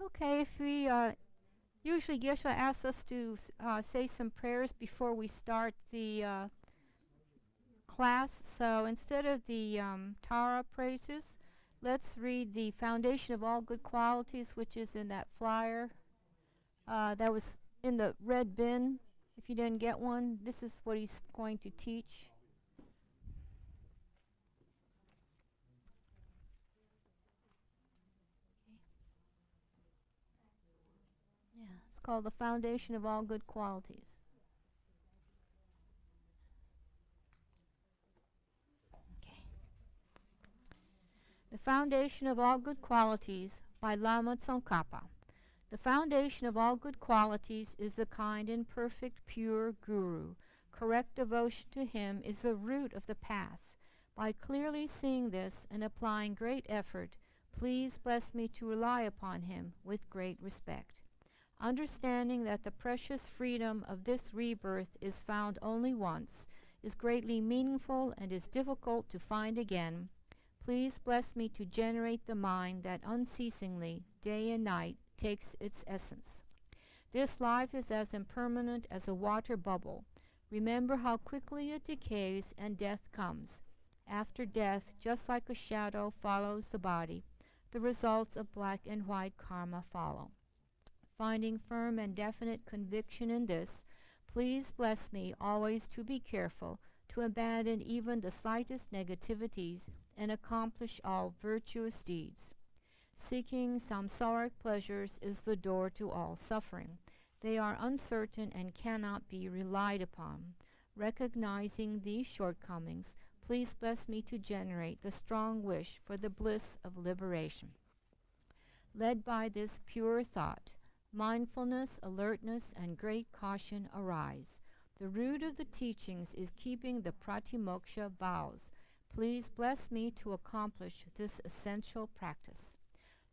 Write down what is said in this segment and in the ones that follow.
Okay, if we usually Geshe asks us to say some prayers before we start the class. So instead of the Tara praises, let's read the foundation of all good qualities, which is in that flyer that was in the red bin. If you didn't get one, this is what he's going to teach. Yeah, it's called the foundation of all good qualities. Okay. The foundation of all good qualities by Lama Tsongkhapa. The foundation of all good qualities is the kind and perfect pure Guru. Correct devotion to him is the root of the path. By clearly seeing this and applying great effort, please bless me to rely upon him with great respect. Understanding that the precious freedom of this rebirth is found only once, is greatly meaningful and is difficult to find again, please bless me to generate the mind that unceasingly, day and night, takes its essence. This life is as impermanent as a water bubble. Remember how quickly it decays and death comes. After death, just like a shadow follows the body, the results of black and white karma follow. Finding firm and definite conviction in this, please bless me always to be careful to abandon even the slightest negativities and accomplish all virtuous deeds. Seeking samsaric pleasures is the door to all suffering. They are uncertain and cannot be relied upon. Recognizing these shortcomings, please bless me to generate the strong wish for the bliss of liberation. Led by this pure thought, mindfulness, alertness, and great caution arise. The root of the teachings is keeping the pratimoksha vows. Please bless me to accomplish this essential practice.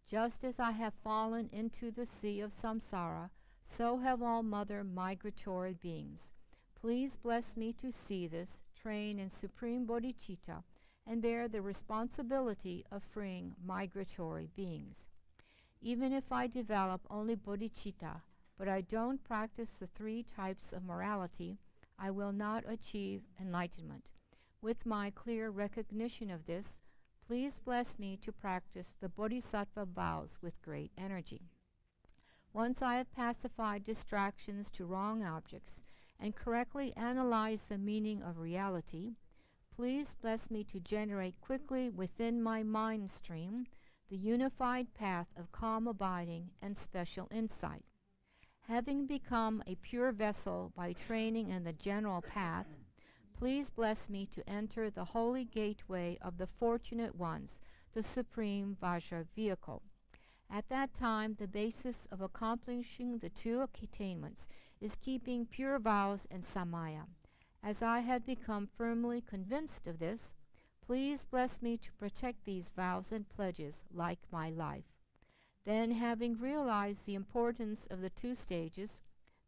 Just as I have fallen into the sea of samsara, so have all mother migratory beings. Please bless me to see this, train in supreme bodhicitta, and bear the responsibility of freeing migratory beings. Even if I develop only bodhicitta, but I don't practice the 3 types of morality, I will not achieve enlightenment. With my clear recognition of this, please bless me to practice the bodhisattva vows with great energy. Once I have pacified distractions to wrong objects and correctly analyzed the meaning of reality, please bless me to generate quickly within my mind stream the unified path of calm abiding and special insight. Having become a pure vessel by training in the general path, please bless me to enter the holy gateway of the fortunate ones, the supreme Vajra vehicle. At that time, the basis of accomplishing the 2 attainments is keeping pure vows and samaya. As I have become firmly convinced of this, please bless me to protect these vows and pledges like my life. Then, having realized the importance of the 2 stages,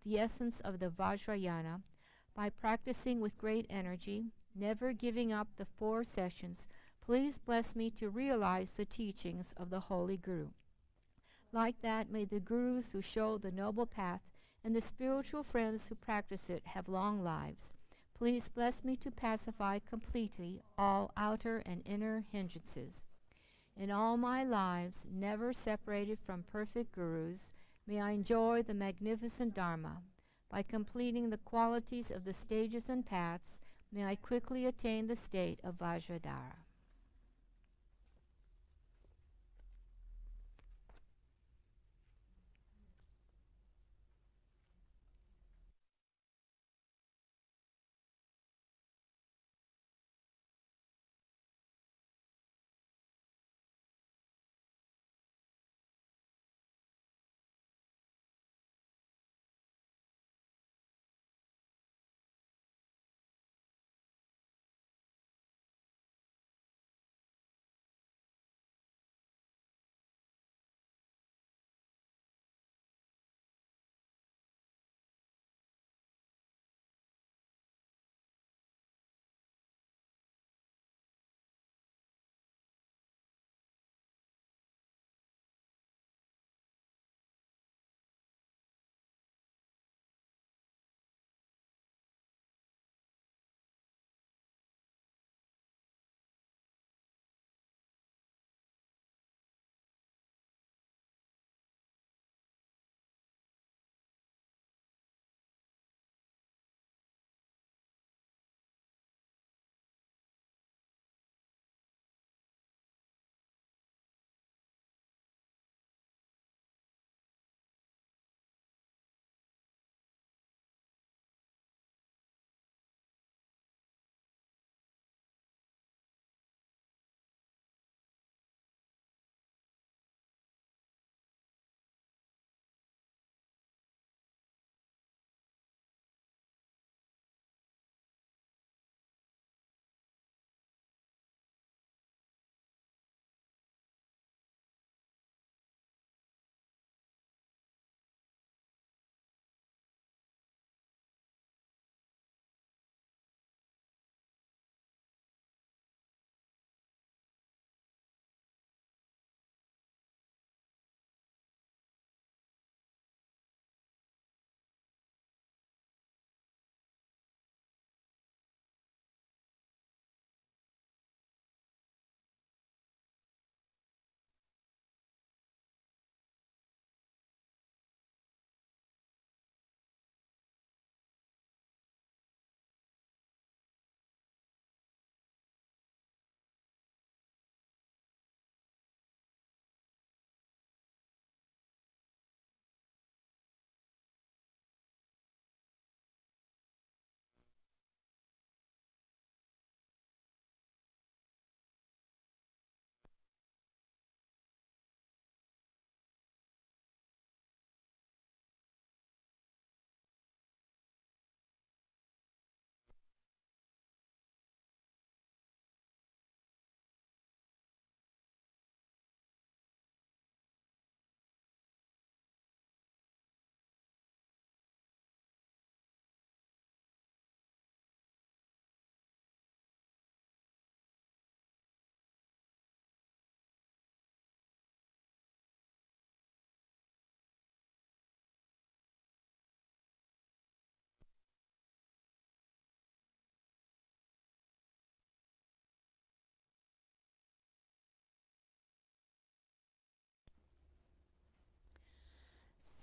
the essence of the Vajrayana, by practicing with great energy, never giving up the 4 sessions, please bless me to realize the teachings of the Holy Guru. Like that, may the Gurus who show the noble path and the spiritual friends who practice it have long lives. Please bless me to pacify completely all outer and inner hindrances. In all my lives, never separated from perfect Gurus, may I enjoy the magnificent Dharma. By completing the qualities of the stages and paths, may I quickly attain the state of Vajradhara.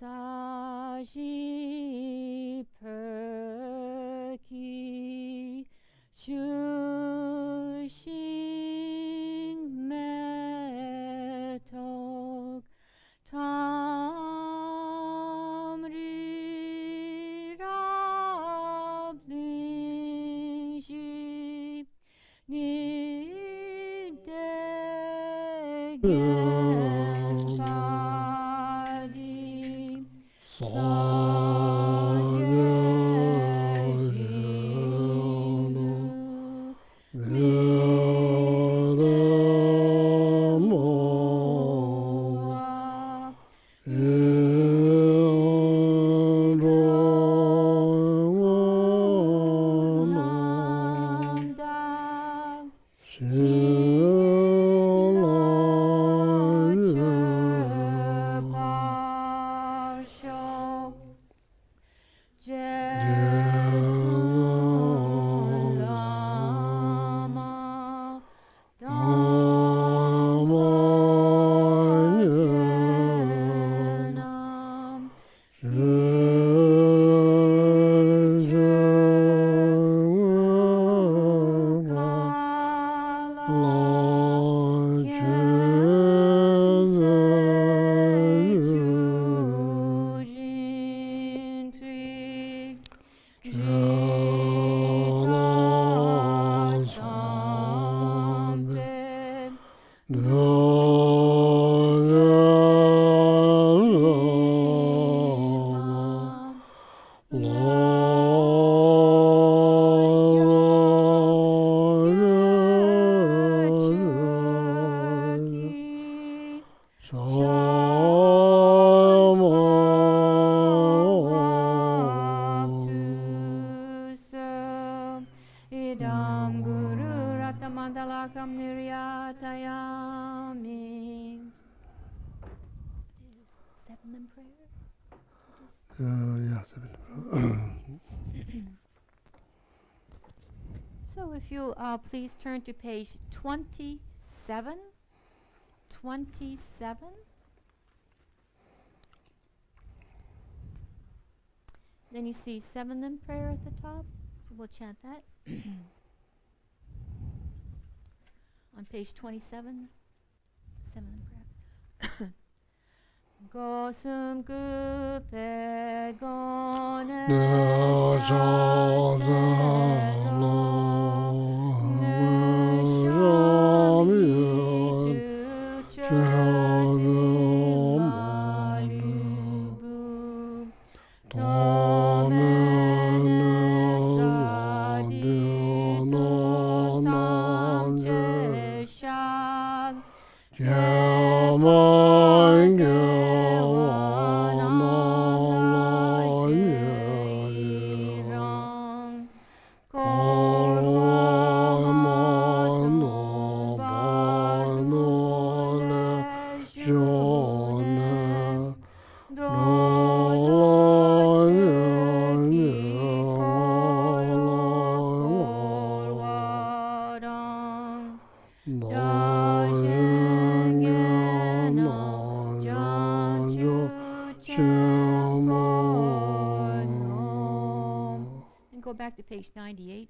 Saji perki shushing metok tamri rablingji nidegen shadi Idam Guru Ratamandalakam Niryatayami. Seven in prayer? Yeah, So if you please turn to page 27. 27. Then you see seven in prayer at the top. So we'll chant that. On page 27. Seven in prayer. Gosum gupe gone Go back to page 98.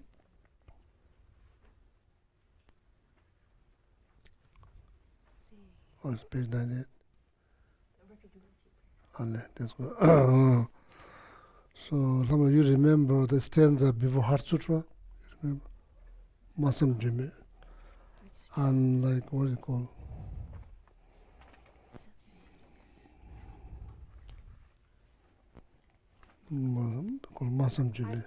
Oh, it's page 98. That's good. So, some of you remember the stanza before Heart Sutra? You remember? Masam Jime. And like, what is it called? Masam Jime.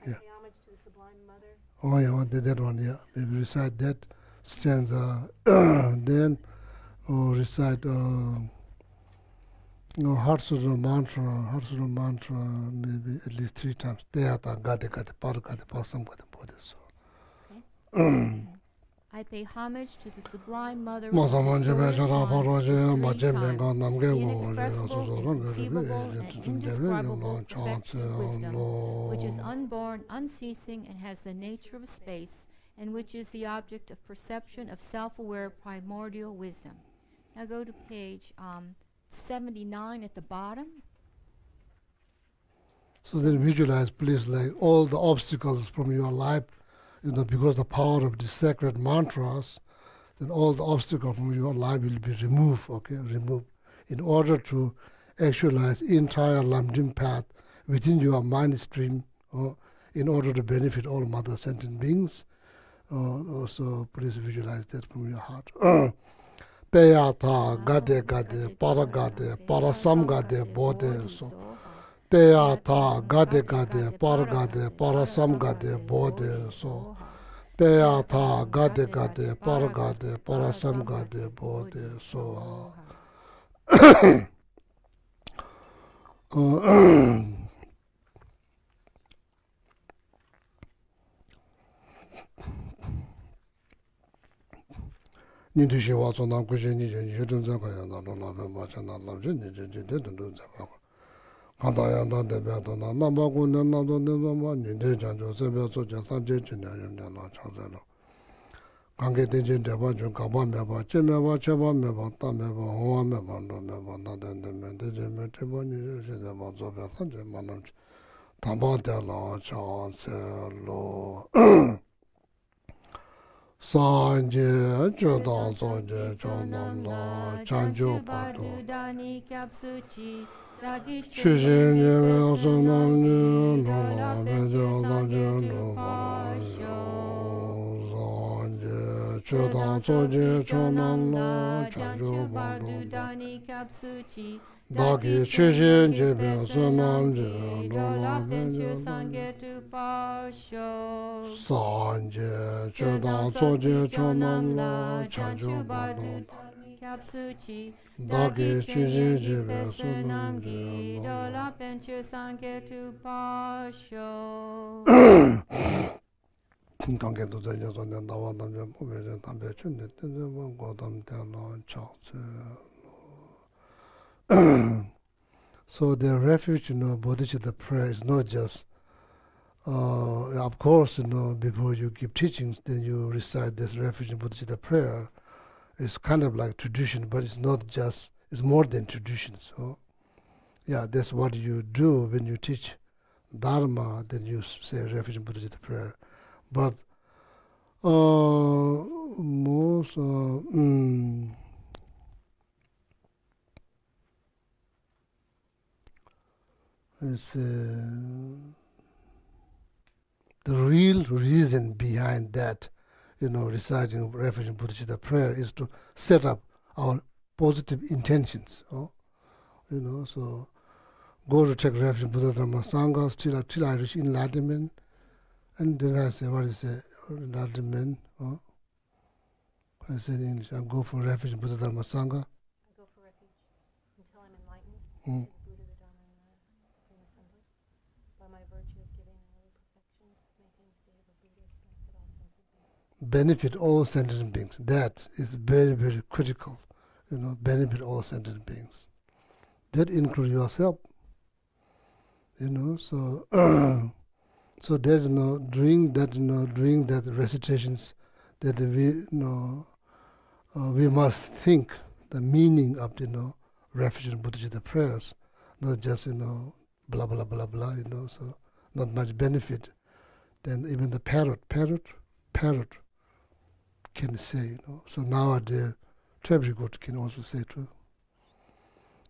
Yeah. Pay homage to the Sublime Mother. Oh yeah, that one, yeah. Maybe recite that stanza, then recite Heart Sutra mantra, maybe at least 3 times. Deyata, gade, paragade, pasam, gade, bodhi. I pay homage to the Sublime Mother of Masaman Jime Jara Paraje, the Majeme Namge inexpressible, inconceivable, and indescribable perfection of wisdom, which is unborn, unceasing, and has the nature of space, and which is the object of perception of self-aware primordial wisdom. Now go to page 79 at the bottom. So then visualize, please, like all the obstacles from your life, because the power of the sacred mantras, then all the obstacles from your life will be removed, okay, removed, in order to actualize entire Lamdim path within your mind stream, in order to benefit all mother sentient beings. Also, please visualize that from your heart. Teyata gade gade, para gade, para sam gade, bodhe so. Teyata gade gade, para sam gade, bodhe so. Teyata gade gade, para sam gade, bodhe so. Nintushi wazo na kushe nije yudun zakaya na lo labe macha na lamshe nije jide dundu zakaya. Kanta yanda debe to na namba kunde na do nima ma ninde janjo sebe soche sanje chine yunde na chanse lo. Kange tenche deba jun kaba meba, che meba, cheba meba, ta meba, hoa meba, ndo meba, na dende me, deje me, cheba nije she deba sobe sanje manamche. Tamba de la chanse lo. Sanje chodan sanje chonam la chanjo pato Shushin yeme sunam nyo nona bejo sanje no Sanje chodan sanje chonam la chanjo pato Dagi shushin yeme sunam nyo nona bejo sanje Sanje chodan soje chonam la chanjo bado Dagi shushin jebe sunam je dola penche sange tu pasho Kange tu zanyo zanyo dawa namje pomeje tambe chunne tenze wan godam tela chakse So the refuge, bodhicitta prayer is not just of course, before you give teachings, then you recite this refuge in bodhicitta prayer. It's kind of like tradition, but it's not just, it's more than tradition. So, yeah, that's what you do when you teach Dharma, then you say refuge in bodhicitta prayer. But most, it's the real reason behind that, reciting refuge in bodhicitta prayer is to set up our positive intentions. So go to take refuge in Buddha Dhamma Sangha till I reach enlightenment, and then I say, what is it? Enlightenment. I said in English, I go for refuge in Buddha Dhamma Sangha. I go for refuge until I'm enlightened. The Buddha, the Dhamma, and the assembly. By my virtue of giving all the perfections, maintain the state of a Buddha to benefit all sentient beings. That is very, very critical. Benefit all sentient beings. That includes yourself. So so there's doing that recitations that we must think the meaning of refuge and bodhicitta prayers, not just blah blah blah blah, so not much benefit. Then even the parrot can say, so nowadays Trabrigot can also say too.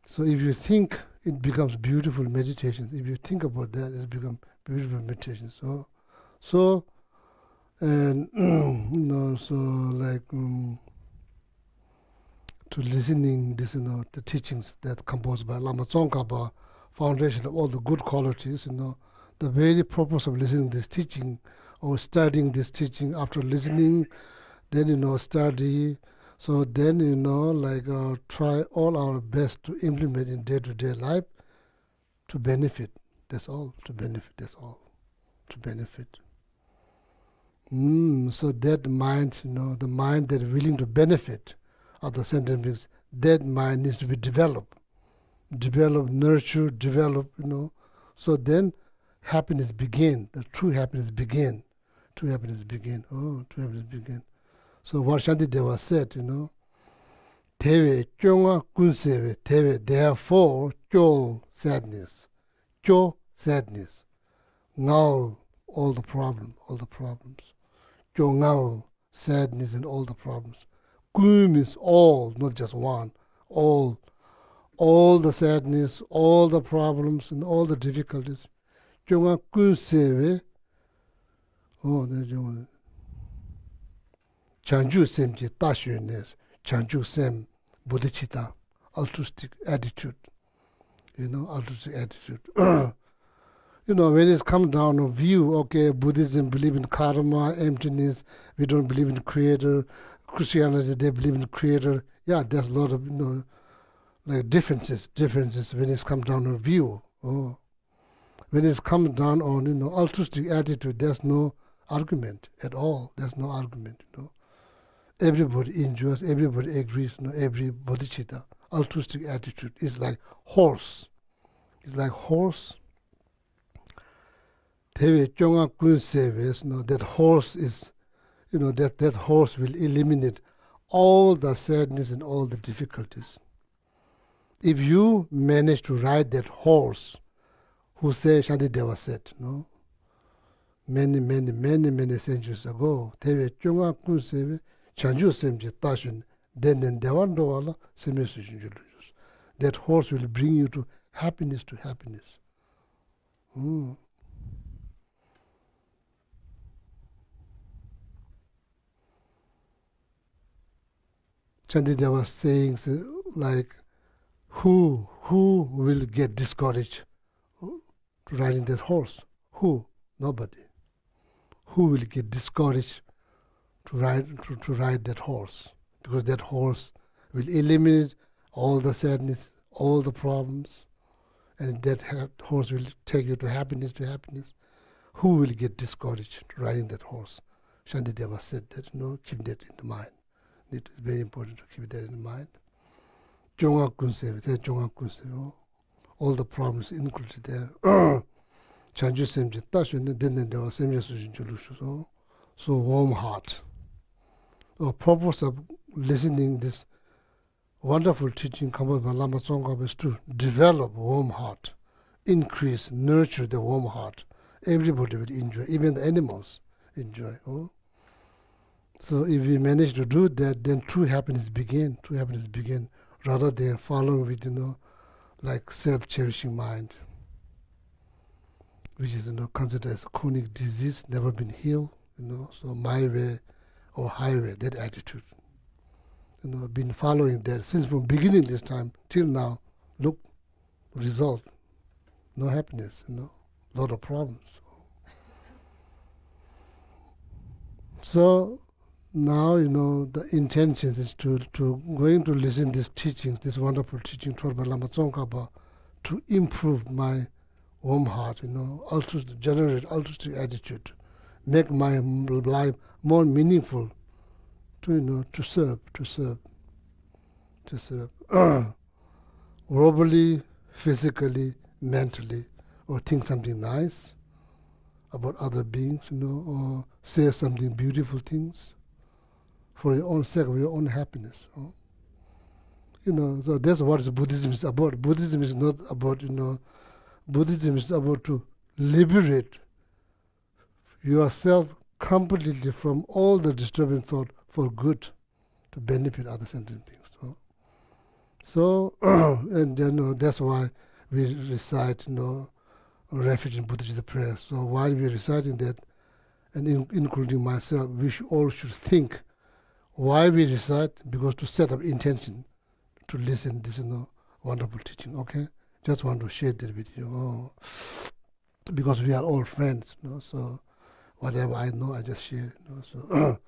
So if you think, it becomes beautiful meditation. If you think about that, it becomes beautiful meditation. So and so like to listening this, the teachings that composed by Lama Tsongkhapa, foundation of all the good qualities, the very purpose of listening to this teaching or studying this teaching after listening, then study. So then, try all our best to implement in day-to-day life to benefit. That's all. To benefit. That's all. To benefit. So that mind, the mind that is willing to benefit other sentient beings, that mind needs to be developed. Nurtured, developed, So then happiness begin. The true happiness begin. True happiness begin. Oh, true happiness begin. So what Shantideva said, Teve kyonga kunsewe, teve therefore kyo sadness. Kyo sadness. Ngao, all the problems. Jo ngao, sadness and all the problems. Gu means all, not just one, all the sadness, all the problems and all the difficulties. Jo nga gu sewe, Chanju sem je tashunes, Chanju sem bodhicitta, altruistic attitude. Altruistic attitude. When it comes down to view, okay, Buddhism believe in karma, emptiness, we don't believe in creator. Christianity, they believe in creator. Yeah, there's a lot of, like differences when it comes down to view. When it comes down on, altruistic attitude, there's no argument at all. There's no argument, Everybody enjoys, everybody agrees, every bodhicitta. Altruistic attitude is like horse. It's like horse. That horse is, that horse will eliminate all the sadness and all the difficulties. If you manage to ride that horse, who says Shantideva said, many centuries ago, that horse will bring you to happiness. Shantideva was saying like, who will get discouraged riding that horse? Who? Nobody. Who will get discouraged to ride that horse? Because that horse will eliminate all the sadness, all the problems, and that horse will take you to happiness. Who will get discouraged riding that horse? Shantideva said that, keep that in mind. It is very important to keep that in mind. All the problems included there. So warm heart. The purpose of listening this wonderful teaching composed by Lama Tsongkhapa is to develop warm heart, increase, nurture the warm heart. Everybody will enjoy, even the animals enjoy. So if we manage to do that, then true happiness begin, rather than following with, like self-cherishing mind, which is, considered as a chronic disease, never been healed, so my way or highway, that attitude. Been following that since from beginning this time till now, look, result, no happiness, lot of problems. So, now, the intention is to going to listen these teachings, this wonderful teaching taught by Lama Tsongkhapa, to improve my warm heart, generate altruistic attitude, make my life more meaningful, to serve. Verbally, physically, mentally, or think something nice about other beings, or say something beautiful things, for your own sake, for your own happiness. So that's what Buddhism is about. Buddhism is not about, Buddhism is about to liberate yourself completely from all the disturbing thought for good, to benefit other sentient beings. So and then that's why we recite, refuge in Buddhist prayer. So while we're reciting that, and including myself, we all should think why we recite, because to set up intention to listen this wonderful teaching. Okay, just want to share that with you. Because we are all friends, so whatever I know, I just share. So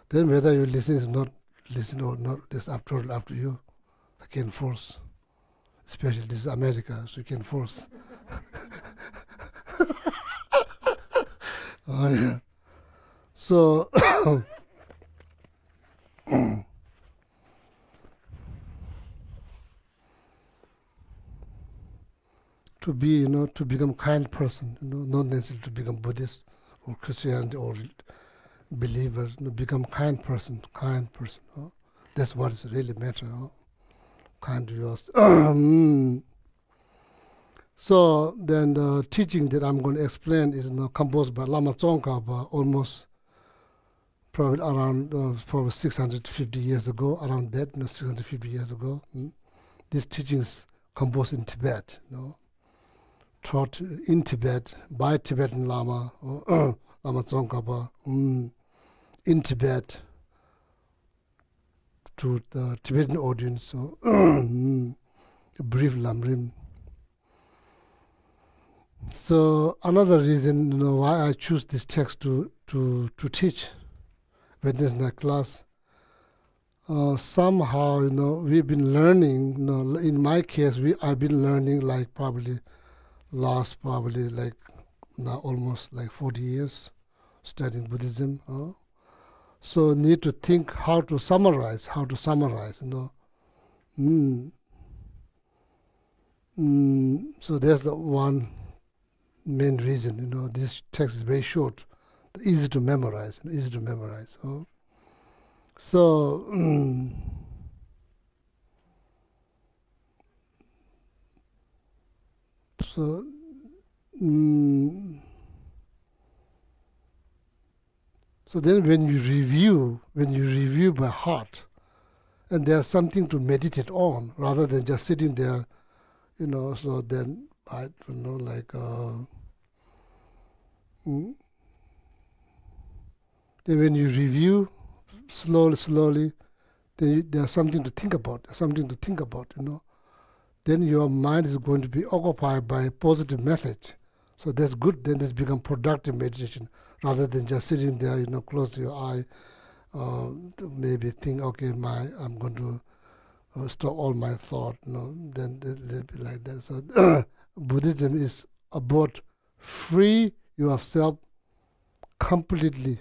then whether you listen is not listen or not, that's after all up to you. I can force, especially this is America, so you can force. Oh yeah. So. To be, to become kind person, not necessarily to become Buddhist or Christianity or believer, become kind person. That's what is really matter. Kind to yours. So then the teaching that I'm going to explain is composed by Lama Tsongkhapa almost probably around probably 650 years ago, around that, 650 years ago. These teachings composed in Tibet, taught in Tibet by Tibetan Lama, Lama Tsongkhapa, in Tibet to the Tibetan audience, so a brief lamrim. So another reason, why I choose this text to teach Wednesday night class. Somehow, we've been learning. In my case, I've been learning like probably like now almost like 40 years studying Buddhism. So need to think how to summarize. So there's the one main reason. This text is very short, easy to memorize. So then when you review by heart, and there's something to meditate on rather than just sitting there, so then I don't know, like then when you review slowly, then there's something to think about, Then your mind is going to be occupied by a positive message. So that's good, then it's become productive meditation rather than just sitting there, close your eye, maybe think, okay, I'm going to stop all my thought, then it'll be like that. So Buddhism is about free yourself completely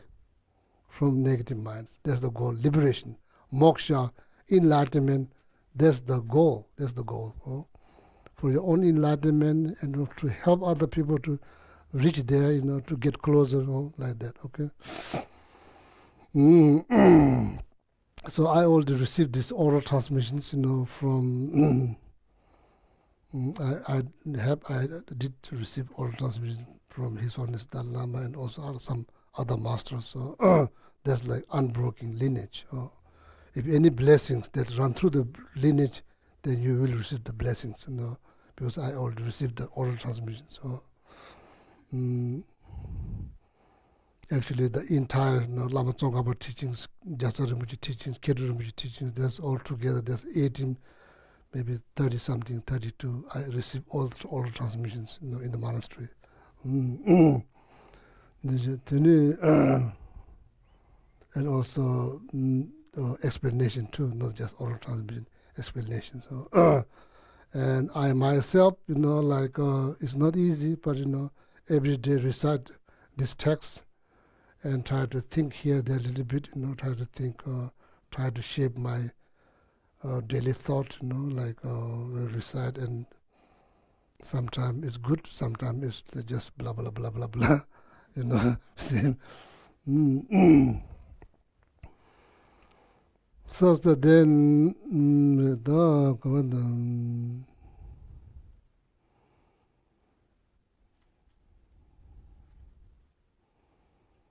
from negative minds. That's the goal. Liberation, moksha, enlightenment. That's the goal. For your own enlightenment and to help other people to reach there, to get closer, like that. Okay. So I already received these oral transmissions, from. I did receive oral transmissions from His Holiness Dalai Lama and also some other masters. So that's like unbroken lineage. If any blessings that run through the lineage, then you will receive the blessings. Because I already received the oral transmissions. So actually, the entire Lama Tsongkhapa teachings, Gyatso Rinpoche teachings, Kedu Rinpoche teachings, that's all together. There's 18, maybe 30 something, 32. I received all the oral transmissions, in the monastery. And also explanation too, not just oral transmission, explanation. So, and I myself, it's not easy, but every day recite this text and try to think here, there a little bit, try to think, try to shape my daily thought, recite, and sometimes it's good, sometimes it's just blah blah blah blah blah, same. So then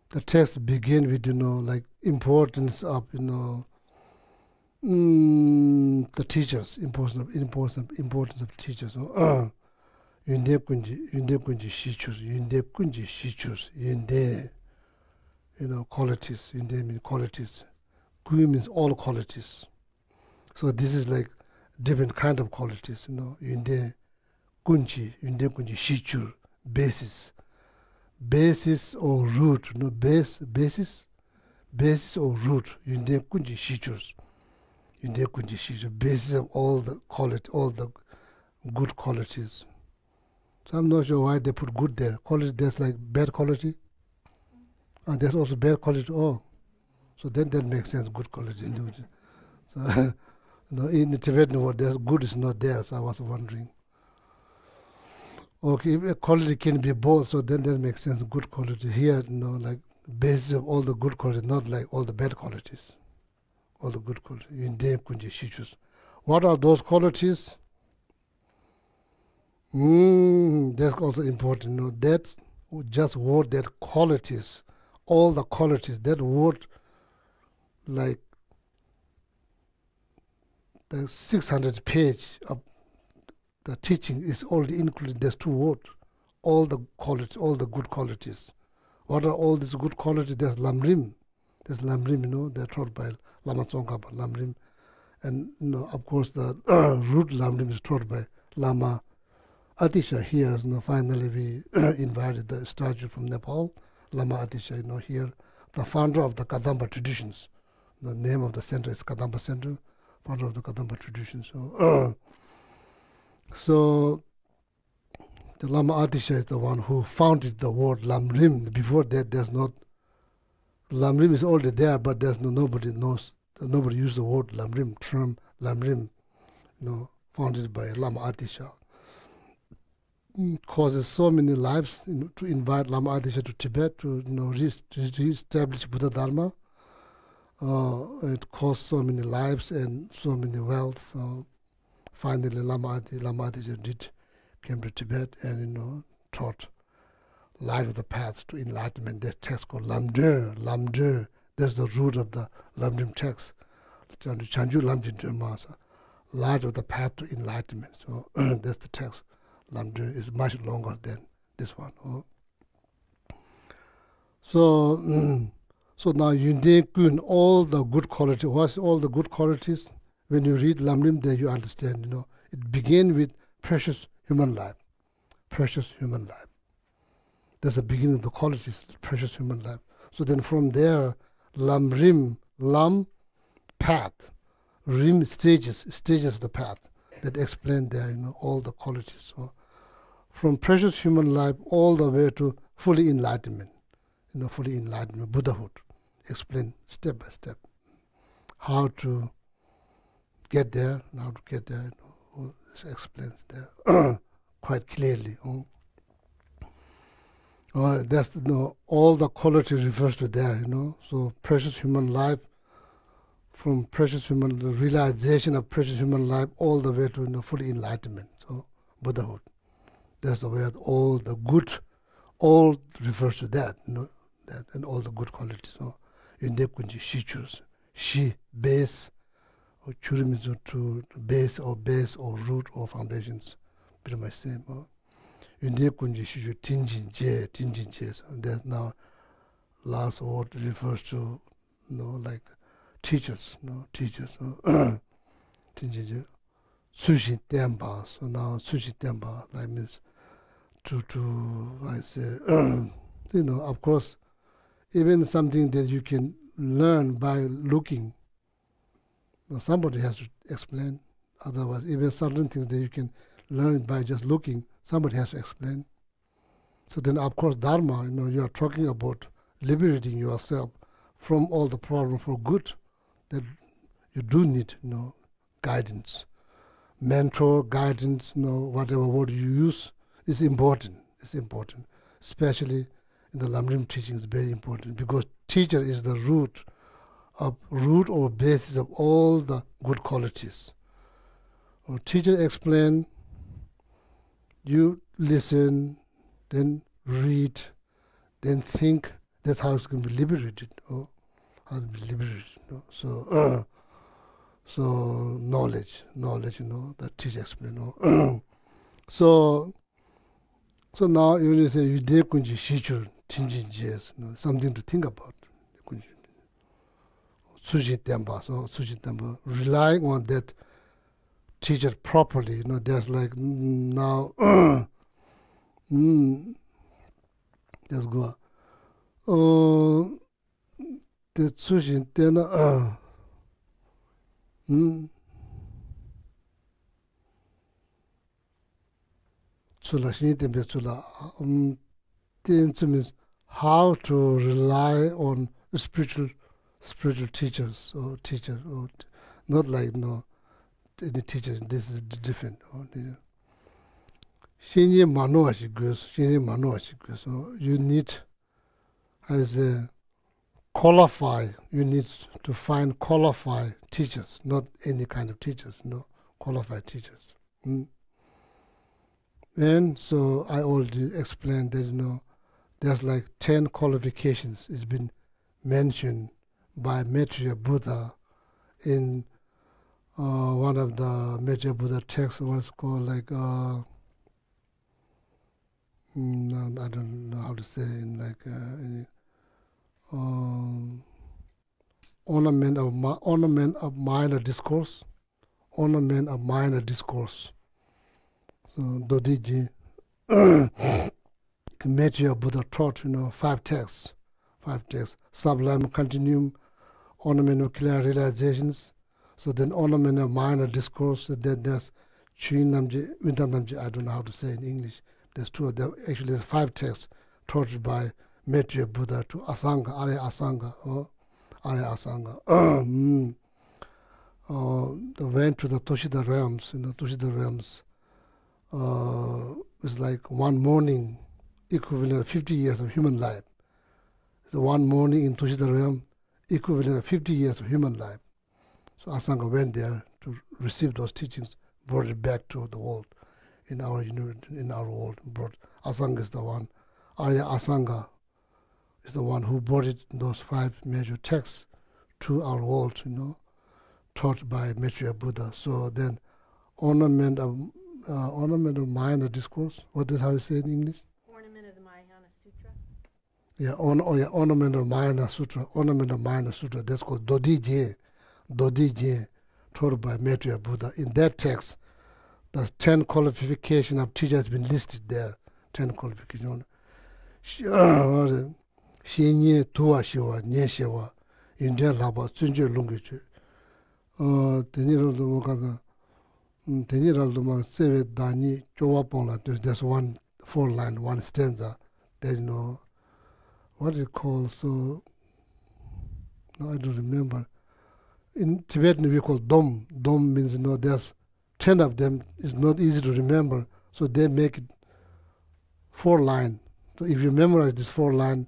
the text begin with importance of the teachers, importance of teachers. Yunde kunji shichus, yunde, qualities. Yunde means qualities. Kui means all qualities. So this is like different kind of qualities. Yunde kunji shichur, basis or root. Basis or root. Yunde kunji shichus. Yunde kunji shichur, basis of all the good qualities. So I'm not sure why they put good there. Quality, there's like bad quality. And there's also bad quality. Oh, so then that makes sense, good quality. So, in the Tibetan word, there's good is not there, so I was wondering. Okay, if a quality can be both, so then that makes sense, good quality. Here, like basis of all the good qualities, not like all the bad qualities. All the good qualities. What are those qualities? That's also important. You know, that just word, that qualities, all the qualities, that word, like the 600 page of the teaching is already included. There's two words, all the qualities, all the good qualities. What are all these good qualities? There's lamrim. There's lamrim, you know, they're taught by Lama Tsongkhapa, lamrim. And, you know, of course, the root lamrim is taught by Lama Atisha here. You know, finally, we invited the statue from Nepal, Lama Atisha, you know, here, the founder of the Kadamba traditions. The name of the center is Kadamba Center, founder of the Kadamba traditions. So the Lama Atisha is the one who founded the word lamrim. Before that, there's not, lamrim is already there, but there's nobody knows, nobody used the word lamrim, term lamrim, you know, founded by Lama Atisha. Causes so many lives, you know, to invite Lama Atisha to Tibet to, you know, re-establish Buddha Dharma. It caused so many lives and so many wealth. So finally, Lama Atisha came to Tibet and, you know, taught light of the path to enlightenment. That text called Lamdö. That's the root of the Lamdim text. Chanju Lamjin Masa, light of the path to enlightenment. So that's the text. Lamdö is much longer than this one. So now Yunde Kun, all the good qualities. What's all the good qualities? When you read Lamrim, there you understand, you know, it began with precious human life. Precious human life. That's the beginning of the qualities, precious human life. So then from there, Lamrim, Lam, path. Rim, stages of the path that explain there, you know, all the qualities. So from precious human life all the way to fully enlightenment, you know, fully enlightenment, Buddhahood. Explain step by step how to get there, and how to get there, you know, it explains there quite clearly. That's, you know, all the quality refers to there, you know. So precious human life, from precious human, the realization of precious human life all the way to, you know, fully enlightenment, so Buddhahood. That's the way that all the good, all refers to that, you know, that and all the good qualities. So Yunde Kunji Shichus, Shi, base, or Churi means to base or root or foundations, pretty much same. Yunde Kunji Shichu Tinjin Je, so that's now last word refers to, you know, like teachers, you know, teachers. Tinjin Je, Sushi Tempa, so now Sushi Tempa, like means to I say, you know, of course, even something that you can learn by looking, well, somebody has to explain. Otherwise, even certain things that you can learn by just looking, somebody has to explain. So then, of course, Dharma, you know, you are talking about liberating yourself from all the problems for good, that you do need, you know, guidance. Mentor, guidance, you know, whatever word you use is important. It's important, especially in the Lamrim teaching is very important, because teacher is the root or basis of all the good qualities. Or teacher explain, you listen, then read, then think. That's how it's going to be liberated. Or how to be liberated. You know? So knowledge, you know, that teacher explain. So now you say you de kunji shichur tinjin jes, you know, something to think about. Sushi Tempa, relying on that teacher properly, you know, there's like now let's go. The sushi tena chula shini tempe chula means how to rely on spiritual teachers or not like, no, any teacher. This is different. Shinye manu ashigos. So you need, as a qualify. You need to find qualified teachers, not any kind of teachers. No, qualified teachers. And so I already explained that, there's like 10 qualifications. It's been mentioned by Maitreya Buddha in one of the Maitreya Buddha texts, what's called like, no, I don't know how to say, in like, ornament of minor discourse. Ornament of minor discourse. So Dodiji, Maitreya Buddha taught, 5 texts. Sublime continuum, ornament of clear realizations. So then ornament of minor discourse. Then there's Chin Namji, Winter Namji, I don't know how to say in English. There's 2. Actually, there's 5 texts taught by Maitreya Buddha to Asanga, Arya Asanga. They went to the Toshida realms. Toshida realms is like one morning equivalent of 50 years of human life. So one morning in Toshida realm equivalent of 50 years of human life. So Asanga went there to receive those teachings, brought it back to the world, in our world. Brought Asanga is the one. Arya Asanga is the one who brought it, those 5 major texts to our world, taught by Maitreya Buddha. So then ornament of minor discourse. What is how you say in English? Ornament of the Mahayana Sutra. Yeah, ornament of minor sutra. Ornament of minor sutra. That's called Dodije. Dodije, taught by Maitreya Buddha. In that text, the 10 qualifications of teacher has been listed there. 10 qualifications. Shenye tuwa shiwa, nye shiwa, yunje laba, tsunje lungi chu. Teni raldo mo kaza, teni raldo ma sewe dani chowa pongla, there's 1 4-line, 1 stanza, that what it called, so, no, I don't remember. In Tibetan we call dom. Dom means, there's 10 of them. It's not easy to remember, so they make it 4-line. So if you memorize this 4-line,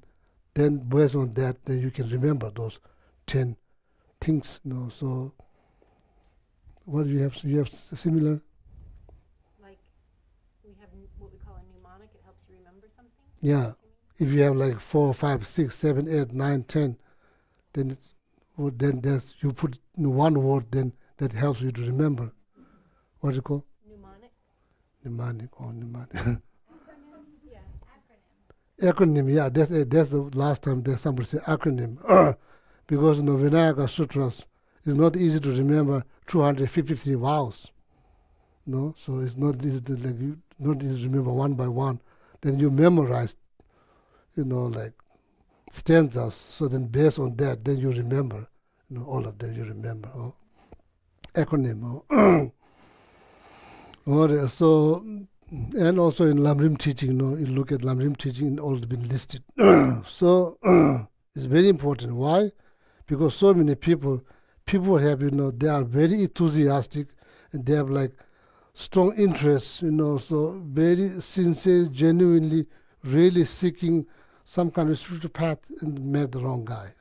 then based on that, then you can remember those 10 things. So what do you have? So you have similar? Like we have what we call a mnemonic. It helps you remember something? Yeah. If you have like 4, 5, 6, 7, 8, 9, 10, then there's, you put one word, then that helps you to remember. What do you call? Mnemonic. Mnemonic. Acronym. Yeah, Acronym, yeah, that's the last time that somebody said acronym. Because Vinayaka Sutras is not easy to remember 253 vows. So it's not easy to not easy to remember one by one. Then you memorize, like stanzas. So then based on that, then you remember, all of them you remember. Acronym. So, and also in Lamrim teaching, you look at Lamrim teaching, all been listed. So it's very important. Why? Because so many people have, they are very enthusiastic and they have like strong interest, so very sincere, genuinely, really seeking some kind of spiritual path and met the wrong guy,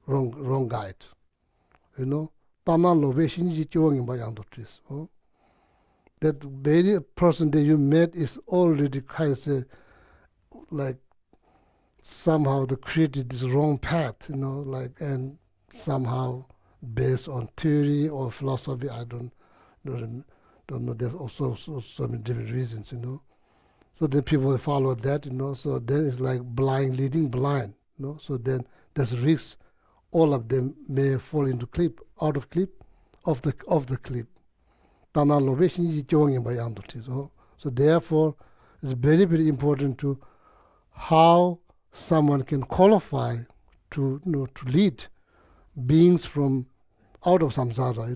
wrong guide. That very person that you met is already kind of like somehow they created this wrong path, and somehow based on theory or philosophy, I don't know. There's also so many different reasons, So then people follow that, So then it's like blind leading blind, So then there's risk. All of them may fall into out of the cliff. So therefore, it's very, very important to how someone can qualify to lead beings from out of samsara.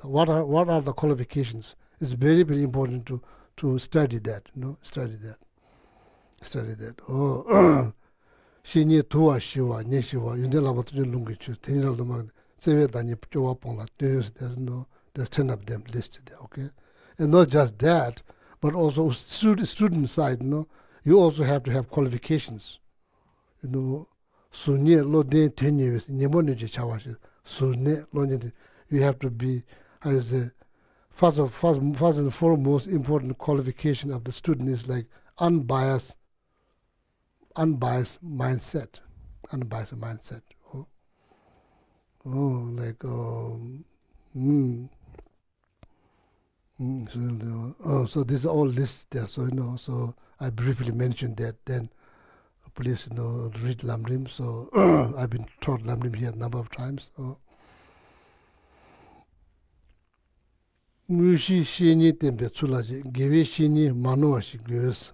What are the qualifications? It's very, very important to study that. Study that. Oh, shinye tuwa shiwa, nye shiwa, yunde laba tuje lungi chu, tenira luma, sewe danyi chowa pongla, there's 10 of them listed there, okay? And not just that, but also student side, you also have to have qualifications. Sunye lo de tenye nyemo nije chawashi, sunye lo nye, you have to be, how you say, first and foremost important qualification of the student is like unbiased mindset. Unbiased mindset. So this is all listed there. So so I briefly mentioned that. Then please read Lamrim. So I've been taught Lamrim here a number of times. Mushi shini tempe chulaji, gewe shini manuashi gewes.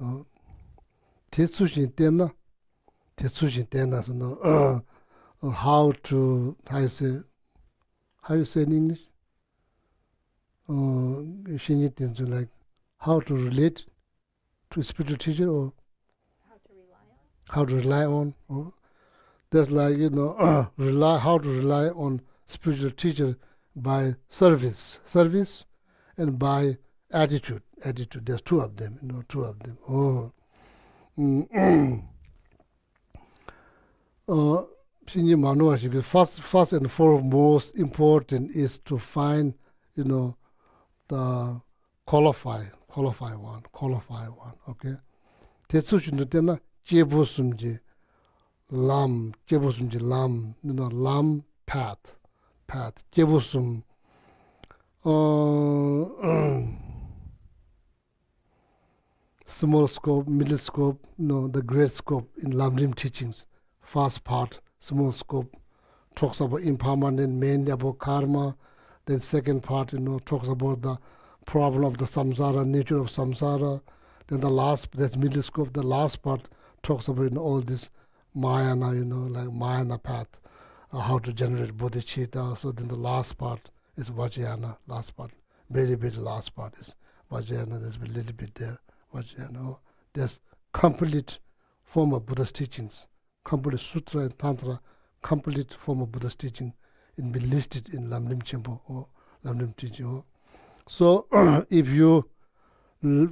Tetsushin tena, so how you say in English? Shini tenzu, like how to relate to a spiritual teacher, or how to rely on. That's like how to rely on spiritual teacher by service, and by attitude. There's two of them. First and foremost important is to find, the qualify one. Okay. Tetsushin tena jebusumji lam, lam path, jebusum. Small scope, middle scope, the great scope in Lamrim teachings. First part, small scope, talks about impermanent, mainly about karma. Then second part, talks about the problem of the samsara, nature of samsara. Then the last, that's middle scope, the last part talks about all this Mayana, like Mayana path, how to generate bodhicitta. So then the last part is Vajrayana, last part. Very, very last part is Vajrayana. There's a little bit there. Vajrayana. There's complete form of Buddha's teachings, complete sutra and tantra, complete form of Buddha's teaching. It be listed in Lamrim Chenpo or Lamrim teaching. So if you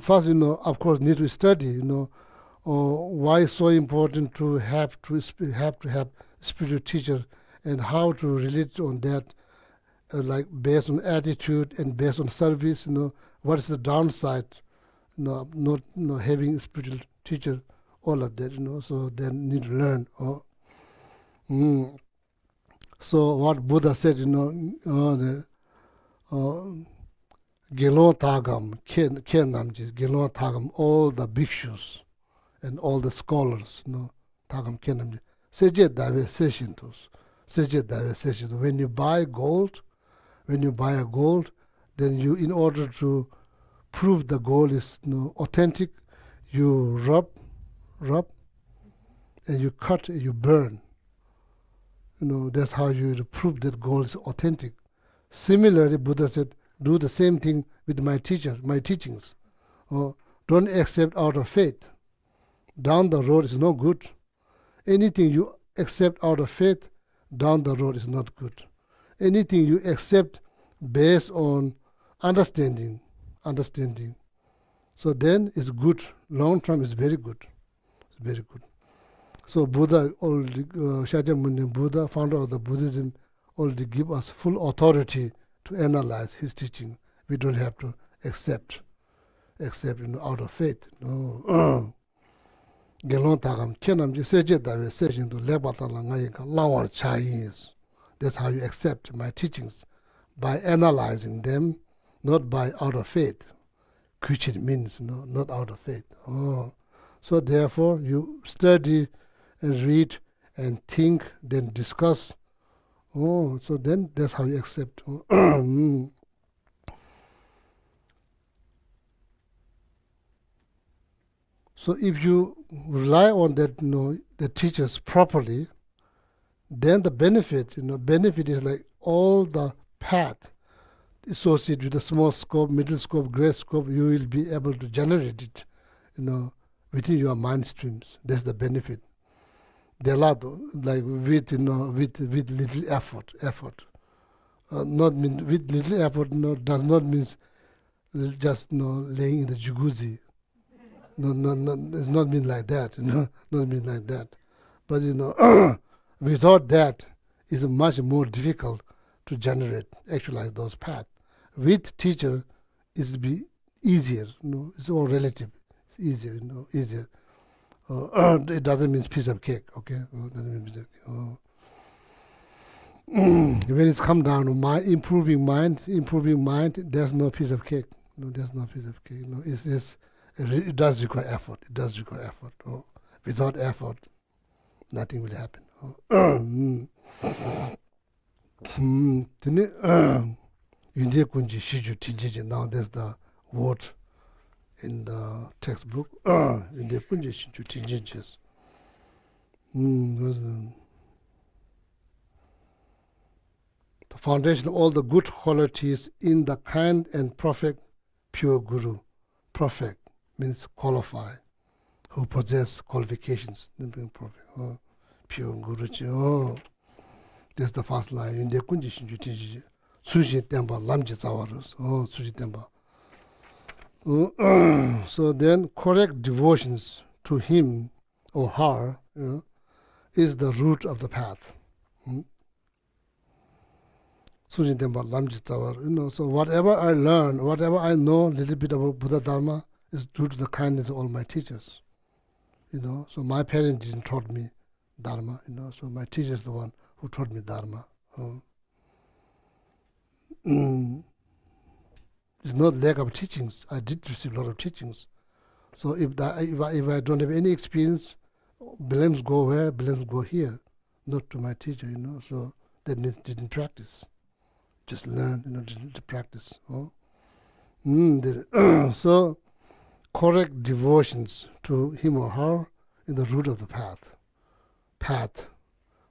first, of course, need to study, why it's so important to have spiritual teacher and how to relate on that, like based on attitude and based on service. What is the downside? Not having a spiritual teacher, all of that. So then need to learn. So what Buddha said, the Gelon Tagam, Ken Namji, Gelon Tagam, all the bhikshus and all the scholars, Tagam Ken Namji, Seje Dave Seshintos, when you buy gold, then you, in order to prove the gold is authentic, you rub, and you cut, you burn. That's how you prove that gold is authentic. Similarly, Buddha said, do the same thing with my teachings. Don't accept out of faith. Down the road is no good. Anything you accept out of faith, down the road is not good. Anything you accept based on understanding. So then it's good. Long term is very good. It's very good. So Buddha, Shakyamuni Buddha, founder of the Buddhism, already give us full authority to analyze his teaching. We don't have to accept out of faith. No. Gelon Tagam Kenam Seje Dave Session to Lebatalangayaka Lawar Chinese. That's how you accept my teachings, by analyzing them, not by out of faith, which it means, not out of faith. So therefore, you study and read and think, then discuss. So then that's how you accept. So if you rely on that, the teachers properly, then the benefit is like all the path associated with the small scope, middle scope, great scope, you will be able to generate it, within your mind streams. That's the benefit. There are a lot, like with little effort. Not mean with little effort. Does not mean just laying in the jacuzzi. No, it's not mean like that. Not mean like that. But without that, it's much more difficult to generate, actualize those paths. With teacher, it'll be easier. It's all relative. It's easier, easier. It doesn't mean piece of cake, okay? It doesn't mean piece of cake. When it's come down to improving mind, there's no piece of cake. There's no piece of cake. It does require effort. It does require effort. Without effort, nothing will happen. Now there's the word in the textbook. The foundation of all the good qualities in the kind and perfect pure Guru. Perfect means qualify, who possess qualifications. Pure Guru. This is the first line. In the Kunji Suji Temba Lamji Sawarus. Suji Temba. So then, correct devotions to him or her is the root of the path. Suji Temba Lamji Sawar. So whatever I learn, whatever I know, a little bit about Buddha Dharma is due to the kindness of all my teachers. So my parents didn't taught me Dharma. So my teacher is the one who taught me Dharma. It's not lack of teachings. I did receive a lot of teachings. So if I don't have any experience, blames go where, blames go here. Not to my teacher, So that means didn't practice. Just learn, didn't practice. So correct devotions to him or her is the root of the path. Path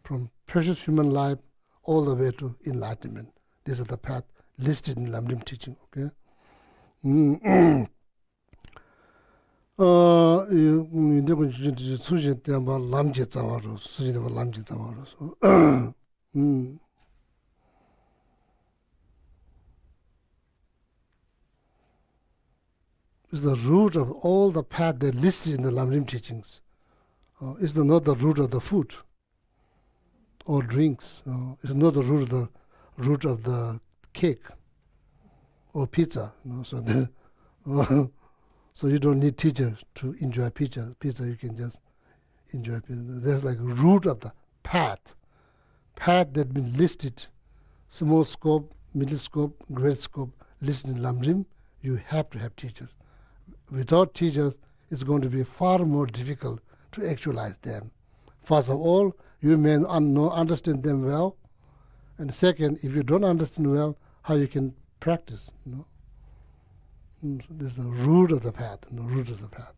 from precious human life all the way to enlightenment. This is the path listed in Lamrim teaching. Okay. It's the root of all the path that listed in the Lamrim teachings. It's not the root of the food or drinks. It's not the root of the cake or pizza. So you don't need teachers to enjoy pizza. Pizza you can just enjoy pizza. There's like root of the path that been listed, small scope, middle scope, great scope, listed in Lamrim. You have to have teachers. Without teachers, it's going to be far more difficult to actualize them. First of all, you may understand them well, and second, if you don't understand well, how you can practice. So this is the root of the path. The root of the path.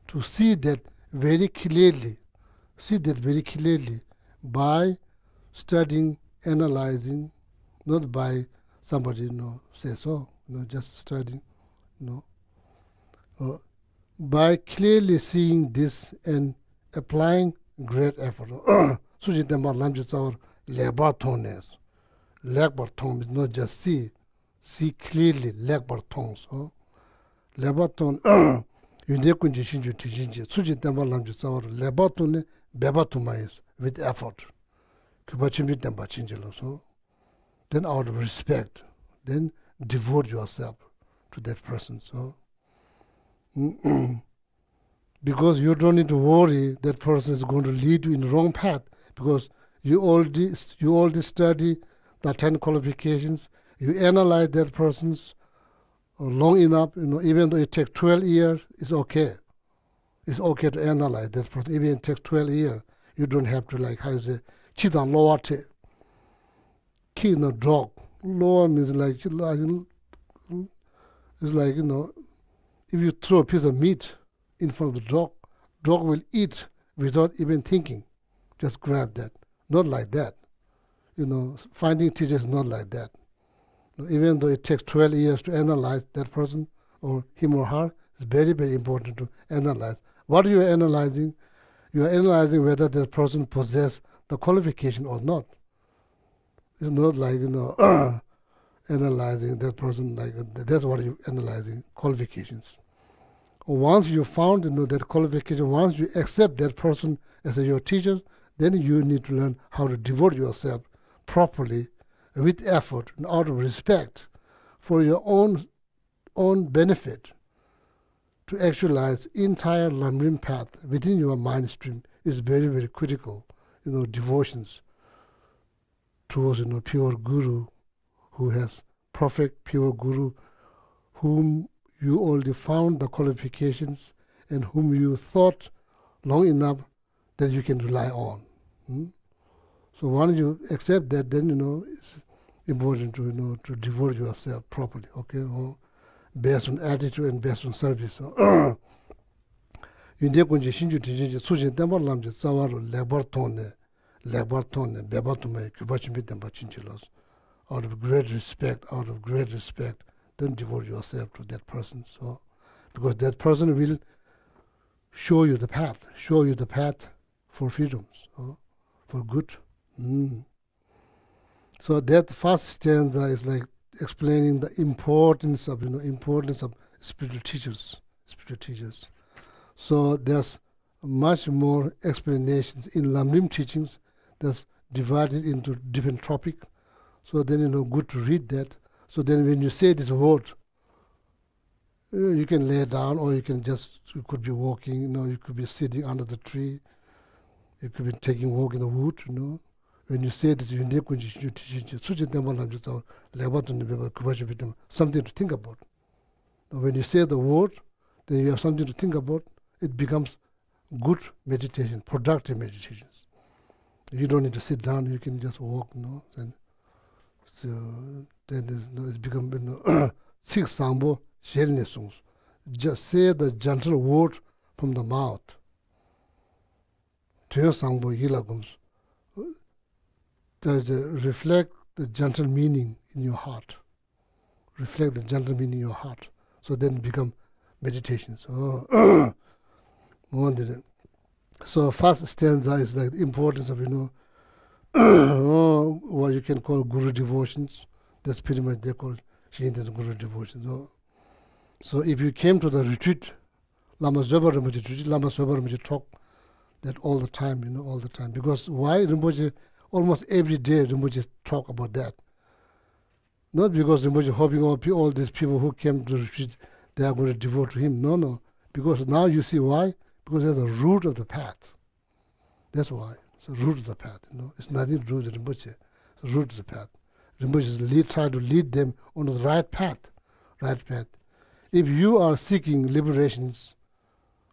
To see that very clearly, by studying, analyzing, not by somebody say so, just studying, by clearly seeing this and applying great effort. Suji Temba Lamji Tsawar Legbar Tones. Legbar Tong is not just see clearly, Legbar Tongs. Legbar Tong, Yunekunji Shinju Tijinji, Suji Temba Lamji Tsawar, Legbar Tone, Beba Tumais, with effort. Kubachimbi Temba Chinjilo. Then out of respect, then devote yourself to that person. So, because you don't need to worry that person is going to lead you in the wrong path, because you already study the 10 qualifications, you analyze that person's long enough, even though it takes 12 years, it's okay. It's okay to analyze that person. Even if it takes 12 years, you don't have to chidang loa te. Ki no dog. Loa means it's like, if you throw a piece of meat in front of the dog will eat without even thinking. Just grab that. Not like that. Finding teachers is not like that. Even though it takes 12 years to analyze that person or him or her, it's very, very important to analyze. What are you analyzing? You are analyzing whether that person possesses the qualification or not. It's not like, analyzing that person that's what you're analyzing, qualifications. Once you found that qualification, once you accept that person as your teacher, then you need to learn how to devote yourself properly, with effort, and out of respect for your own benefit, to actualize entire Lamrim path within your mind stream is very, very critical. Devotions towards pure Guru, who has perfect pure Guru, whom you already found the qualifications and whom you thought long enough that you can rely on. So once you accept that, then it's important to devote yourself properly, okay? Based on attitude and based on service. Yunde kunji shinju tijinji sujin tembar lamji tsawaru lekbar tonne, beba tume kuba chimbi tembar chinchilos. Out of great respect, then devote yourself to that person. So, because that person will show you the path for freedoms, for good. So that first stanza is like explaining the importance of spiritual teachers. So there's much more explanations in Lamrim teachings that's divided into different topics. So then good to read that. So then when you say this word, you can lay down, or you could be walking, you could be sitting under the tree, you could be taking a walk in the wood, When you say that something to think about. When you say the word, then you have something to think about. It becomes good meditation, productive meditations. You don't need to sit down, you can just walk, and so then it's become six sambo shelne songs. Just say the gentle word from the mouth. Teo sambo hilagums. Reflect the gentle meaning in your heart. Reflect the gentle meaning in your heart. So then become meditations. So first stanza is like the importance of what you can call Guru devotions. That's pretty much they call Shintan Guru devotions. So if you came to the retreat, Lama Zoba Rinpoche talk that all the time, all the time. Because why Rinpoche, almost every day Rinpoche talk about that. Not because Rinpoche hoping all these people who came to the retreat, they are going to devote to him. No. Because now you see why? Because there's a root of the path. That's why. It's the root of the path. It's nothing to do with Rinpoche. It's the root of the path. Rinpoche try to lead them on the right path. If you are seeking liberations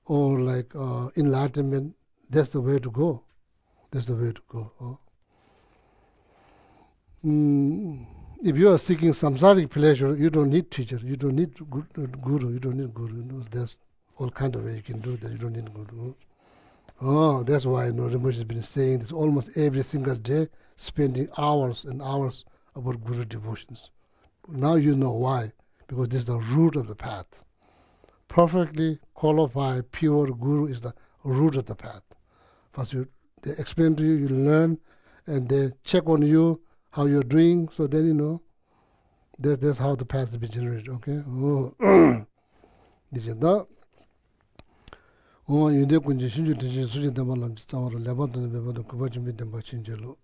or like enlightenment, that's the way to go. If you are seeking samsaric pleasure, you don't need teacher, you don't need guru, There's all kind of way you can do that, you don't need guru. That's why Rinpoche has been saying this almost every single day, spending hours and hours about guru devotions. Now you know why, because this is the root of the path. Perfectly qualified, pure guru is the root of the path. First they explain to you, you learn, and they check on you, how you're doing, so then that's how the path will be generated, okay? Yunde kunji shinju tenshi sujin tenpa lamchi tsawara lebatana bebada kubachimbi tenpa chinchelo.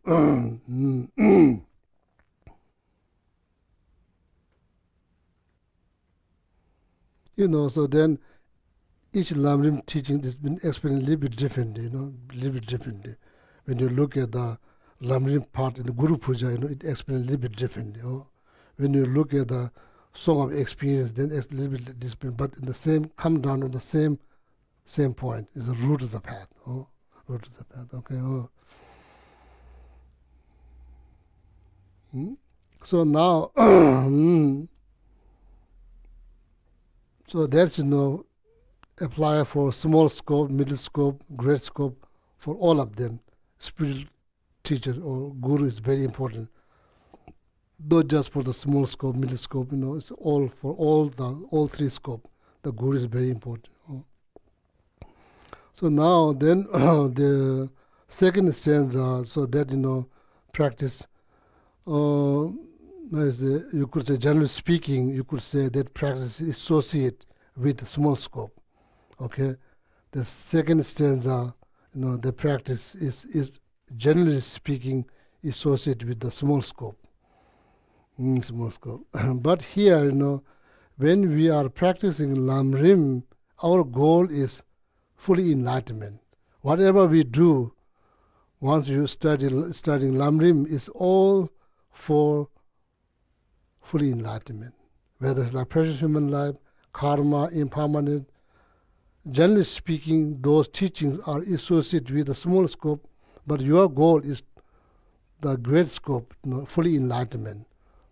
So then each Lamrim teaching has been explained a little bit differently, When you look at the Lamrim part in the Guru Puja, it explains a little bit differently. When you look at the Song of Experience, then it's a little bit different, but in the same, come down on the same point. Is the root of the path. Okay. So now, so that's apply for small scope, middle scope, great scope, for all of them. Spiritual teacher or guru is very important. Not just for the small scope, middle scope, it's all for all three scope. The guru is very important. So now then the second stanza, so that practice. You could say, generally speaking, you could say that practice is associated with small scope. Okay, the second stanza, the practice is generally speaking associated with the small scope. Small scope. But here, when we are practicing Lamrim, our goal is fully enlightenment. Whatever we do, once you studying Lamrim, is all for fully enlightenment. Whether it's like precious human life, karma, impermanent. Generally speaking, those teachings are associated with the small scope, but your goal is the great scope, fully enlightenment,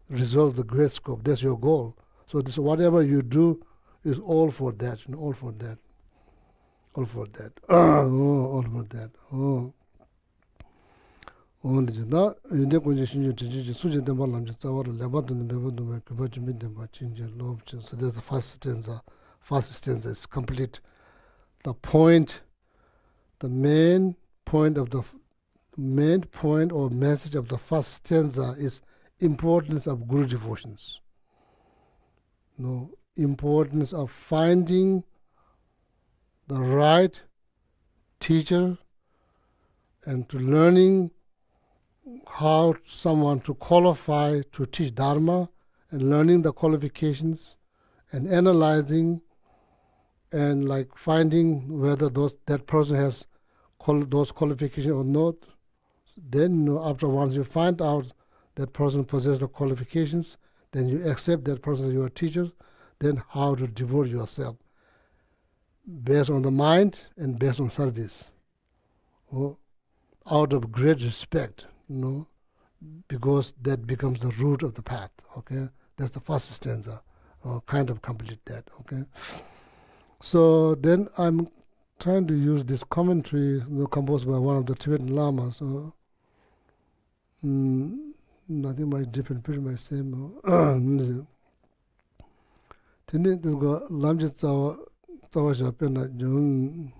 resolve the great scope. That's your goal. So this whatever you do is all for that, all for that, all for that, all for that. So that's the first stanza. First stanza is complete. The main point or message of the first stanza is importance of Guru devotions. Importance of finding the right teacher and to learning how someone to qualify to teach Dharma and learning the qualifications and analyzing and like finding whether that person has those qualifications or not. Then after once you find out that person possesses the qualifications, then you accept that person as your teacher, then how to devote yourself based on the mind and based on service. Out of great respect, because that becomes the root of the path, okay? That's the first stanza, kind of complete that, okay? So then I'm trying to use this commentary composed by one of the Tibetan lamas. Nothing much different, pretty much same. Tene go lamje tsawa shape na jung.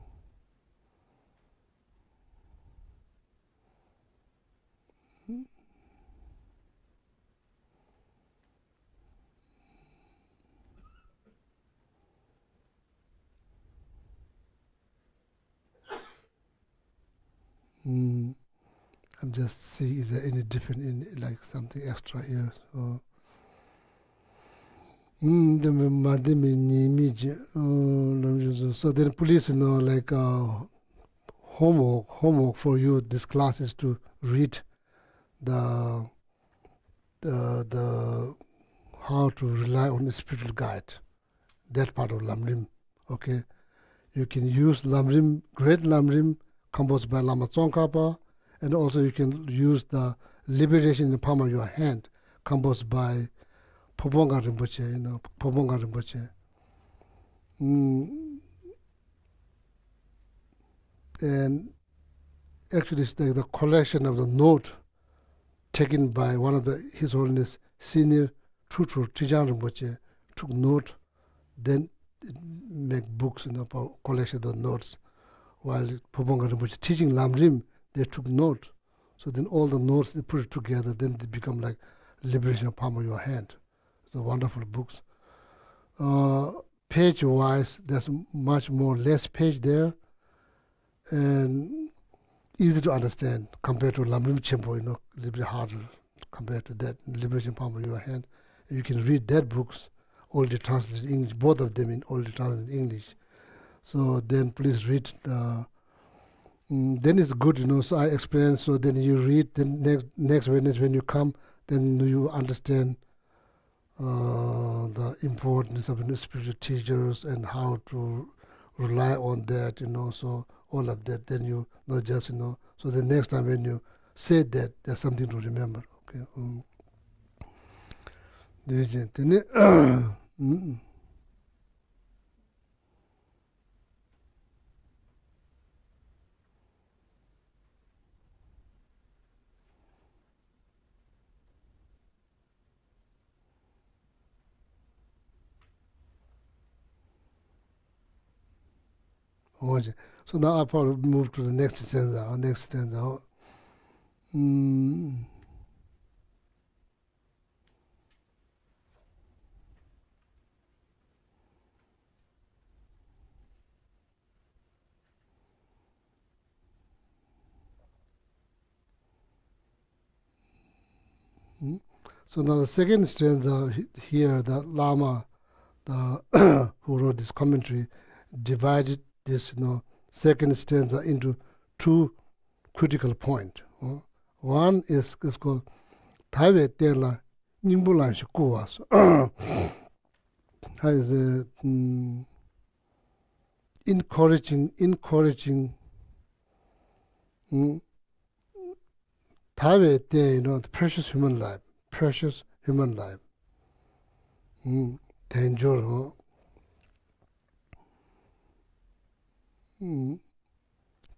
I'm just seeing is there any different in like something extra here. So so then police like homework for you this class is to read the how to rely on a spiritual guide, that part of Lamrim. Okay, you can use Lamrim, great Lamrim composed by Lama Tsongkhapa, and also you can use the Liberation in the Palm of Your Hand composed by Phobonga Rinpoche, Phobonga Rinpoche. And actually it's like the collection of the note taken by one of His Holiness Senior True Trijang Rinpoche, took note, then make books, collection of the notes. While Phobonga Rinpoche teaching Lamrim, they took note. So then all the notes, they put it together, then they become like Liberation of Palm of Your Hand. So wonderful books. Page-wise, there's much more less page there, and easy to understand compared to Lamrim Chenpo, a little bit harder compared to that Liberation Palm of Your Hand. You can read that books, already translated in English, both of them in already translated in English. So then please read the. Then it's good, so I explain, so then you read, then next Wednesday when you come, then you understand the importance of spiritual teachers and how to rely on that, so all of that, then you know just, so the next time when you say that, there's something to remember, okay? So now I'll probably move to the next stanza. So now the second stanza here, the Lama, who wrote this commentary, divided this second stanza into two critical points. One is called Taiwe Tela Nimbulan Shikuwas. Is encouraging Taiwe Te, the precious human life. Danger.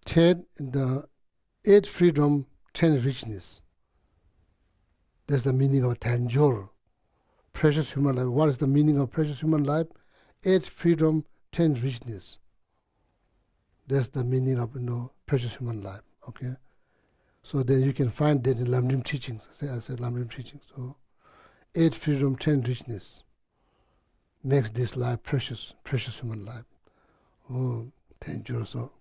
Ten, the 8 freedom, 10 richness. That's the meaning of Tanjor. Precious human life. What is the meaning of precious human life? 8 freedom, 10 richness. That's the meaning of precious human life. Okay. So then you can find that in Lamrim teachings. I said Lamrim teachings. So 8 freedom, 10 richness makes this life precious human life. Oh, Tanjor. So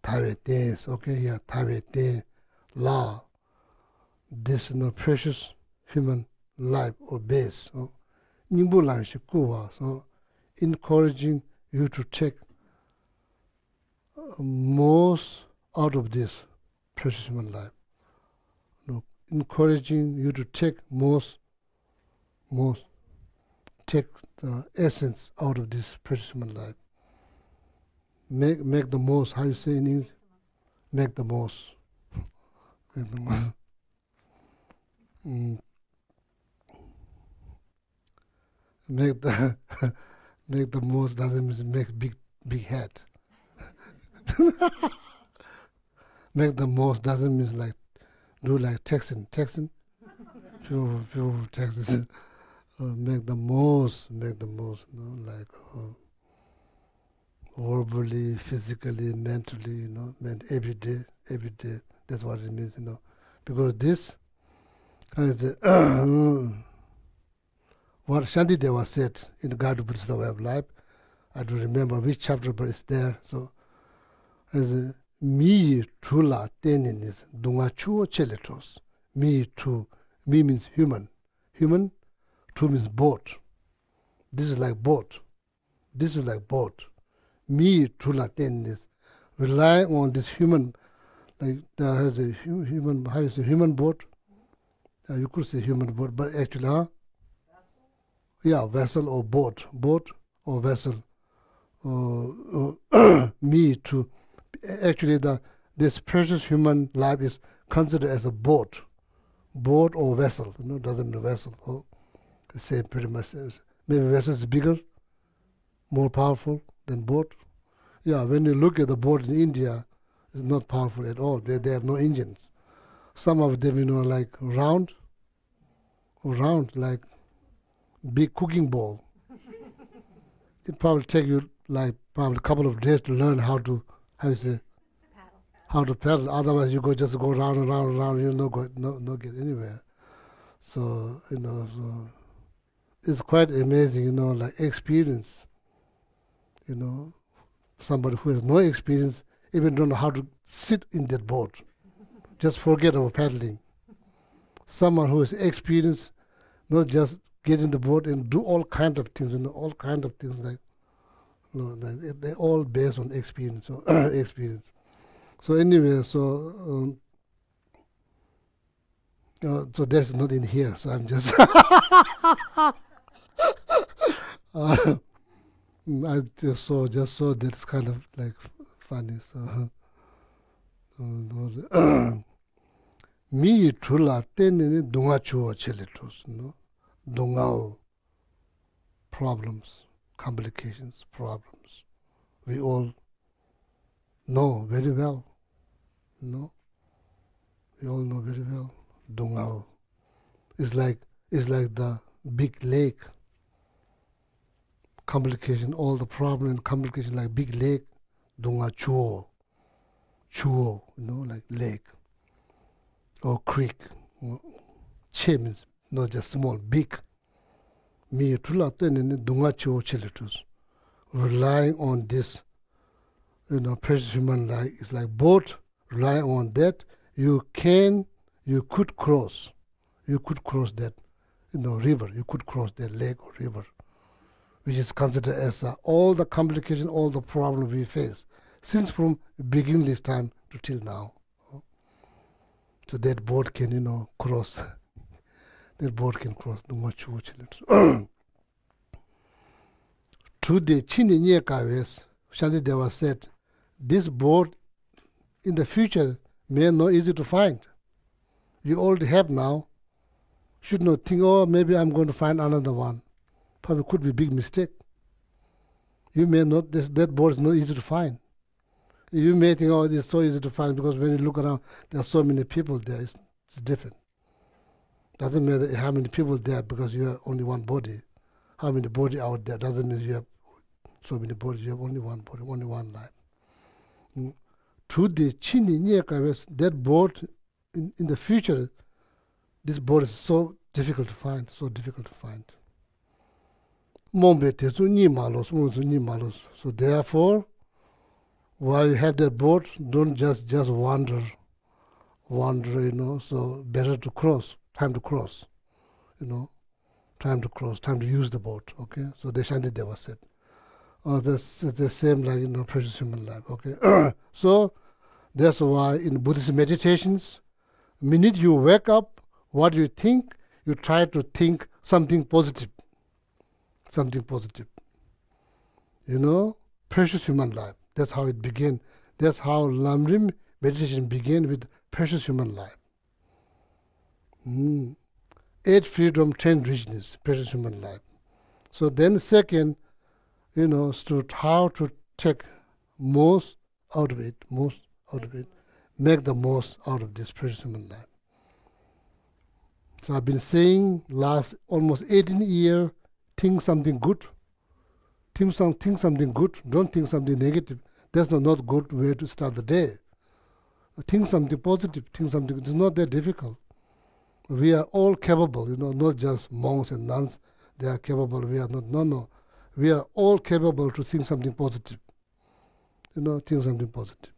Taiwe Te, okay, yeah, Taiwe Te, law. This precious human life or base. So encouraging you to take most out of this precious human life. Encouraging you to take most, take the essence out of this precious human life. Make the most. How you say in English? Make the most. Make the most. Make the most doesn't mean make big head. Make the most doesn't mean like do like Texan, pure Texas. Make the most, like verbally, physically, mentally, every day. That's what it means, because this is what Shantideva said in the Guide to Buddhist Way of Life. I don't remember which chapter, but it's there. So, as mi tula tenin is dunga chuo cheletos. Mi means human. Human, tu means boat. This is like boat. Mi tula tenin is rely on this human, like there has a human, how you say, human boat? You could say human boat, but actually, Vessel? Yeah, vessel or boat or vessel. Me too. Actually, this precious human life is considered as a boat or vessel. Doesn't mean vessel. Same pretty much. Maybe vessel is bigger, more powerful than boat. Yeah, when you look at the boat in India, it's not powerful at all. They have no engines. Some of them, like round, like big cooking bowl. It probably take you like probably a couple of days to learn how to paddle. Otherwise, you just go round and round and round. You no get anywhere. So so it's quite amazing. Like experience. Somebody who has no experience even don't know how to sit in that boat. Just forget about paddling. Someone who has experience, not just get in the boat and do all kinds of things, all kinds of things like, they're all based on experience. So experience. So anyway, so that's not in here. So I'm just I just saw that's kind of like funny. So mi trula tenene dunga chuo cheletos, dungao problems, complications, problems. We all know very well. We all know very well. Dungao is like the big lake. Complication, all the problem and complication like big lake, dunga chuo, like lake or creek. Che means not just small, big. Mi tula tenene dunga chuo cheletus. Relying on this, precious human life is like boat. Rely on that. You could cross. you could cross that, river. You could cross that lake or river, which is considered as all the complication, all the problem we face since from beginning this time to till now. So that boat can, cross. That boat can cross. No much. Today, Chini Nyekawes, Shanti Deva said, this boat in the future may not easy to find. You already have now. Should not think, oh, maybe I'm going to find another one. Probably could be a big mistake. You may not, that boat is not easy to find. You may think, oh, it's so easy to find because when you look around, there are so many people there. It's different. Doesn't matter how many people there because you have only one body. How many body out there doesn't mean you have so many bodies. You have only one body, only one life. Today, Chini Nyekawes, that boat in the future, this boat is so difficult to find, So therefore, while you have that boat, don't just wander, so better to cross, time to cross, time to use the boat, okay? So the Shanti Deva said. That's the same like, precious human life, okay? So that's why in Buddhist meditations, minute you wake up, what do you think? You try to think something positive. Precious human life. That's how it began. That's how Lamrim meditation began with precious human life. 8 freedom, 10 richness, precious human life. So then second, to how to take most out of it, make the most out of this precious human life. So I've been saying last almost 18 years, think something good. Think something good. Don't think something negative. That's not good way to start the day. Think something positive. Think something. It's not that difficult. We are all capable. Not just monks and nuns. They are capable. We are not. No. We are all capable to think something positive. Think something positive.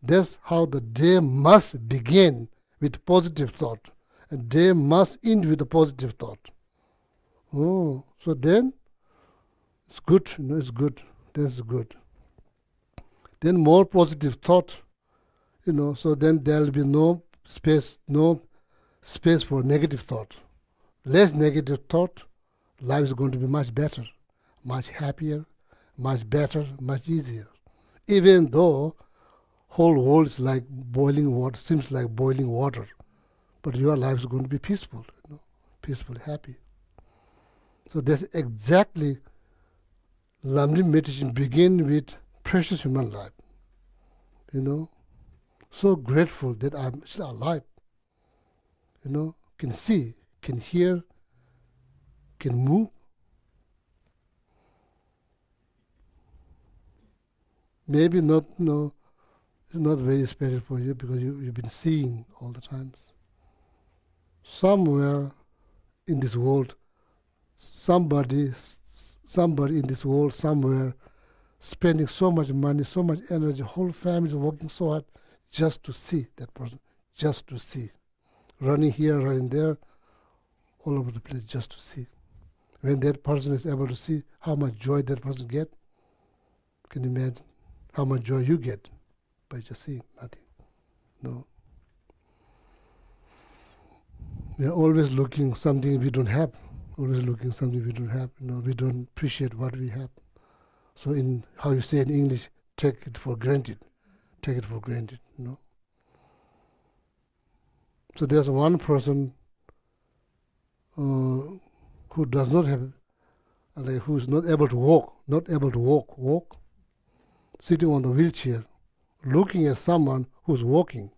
That's how the day must begin with positive thought. And day must end with a positive thought. Oh, so then it's good, it's good. That's good. Then more positive thought, so then there'll be no space for negative thought. Less negative thought, life is going to be much better, much happier, much better, much easier. Even though whole world is like boiling water, seems like boiling water, but your life is going to be peaceful, peaceful, happy. So that's exactly Lamrim meditation begin with precious human life. So grateful that I'm still alive. Can see, can hear, can move. Maybe not, it's not very special for you because you've been seeing all the times. Somewhere in this world, somebody in this world somewhere spending so much money, so much energy, whole family is working so hard just to see that person, just to see. Running here, running there, all over the place just to see. When that person is able to see how much joy that person get, can you imagine how much joy you get by just seeing nothing? No. We are always looking something we don't have. Always looking something we don't have. We don't appreciate what we have. So in how you say in English, take it for granted. Take it for granted. So there's one person who does not have, who is not able to walk, sitting on the wheelchair, looking at someone who's walking.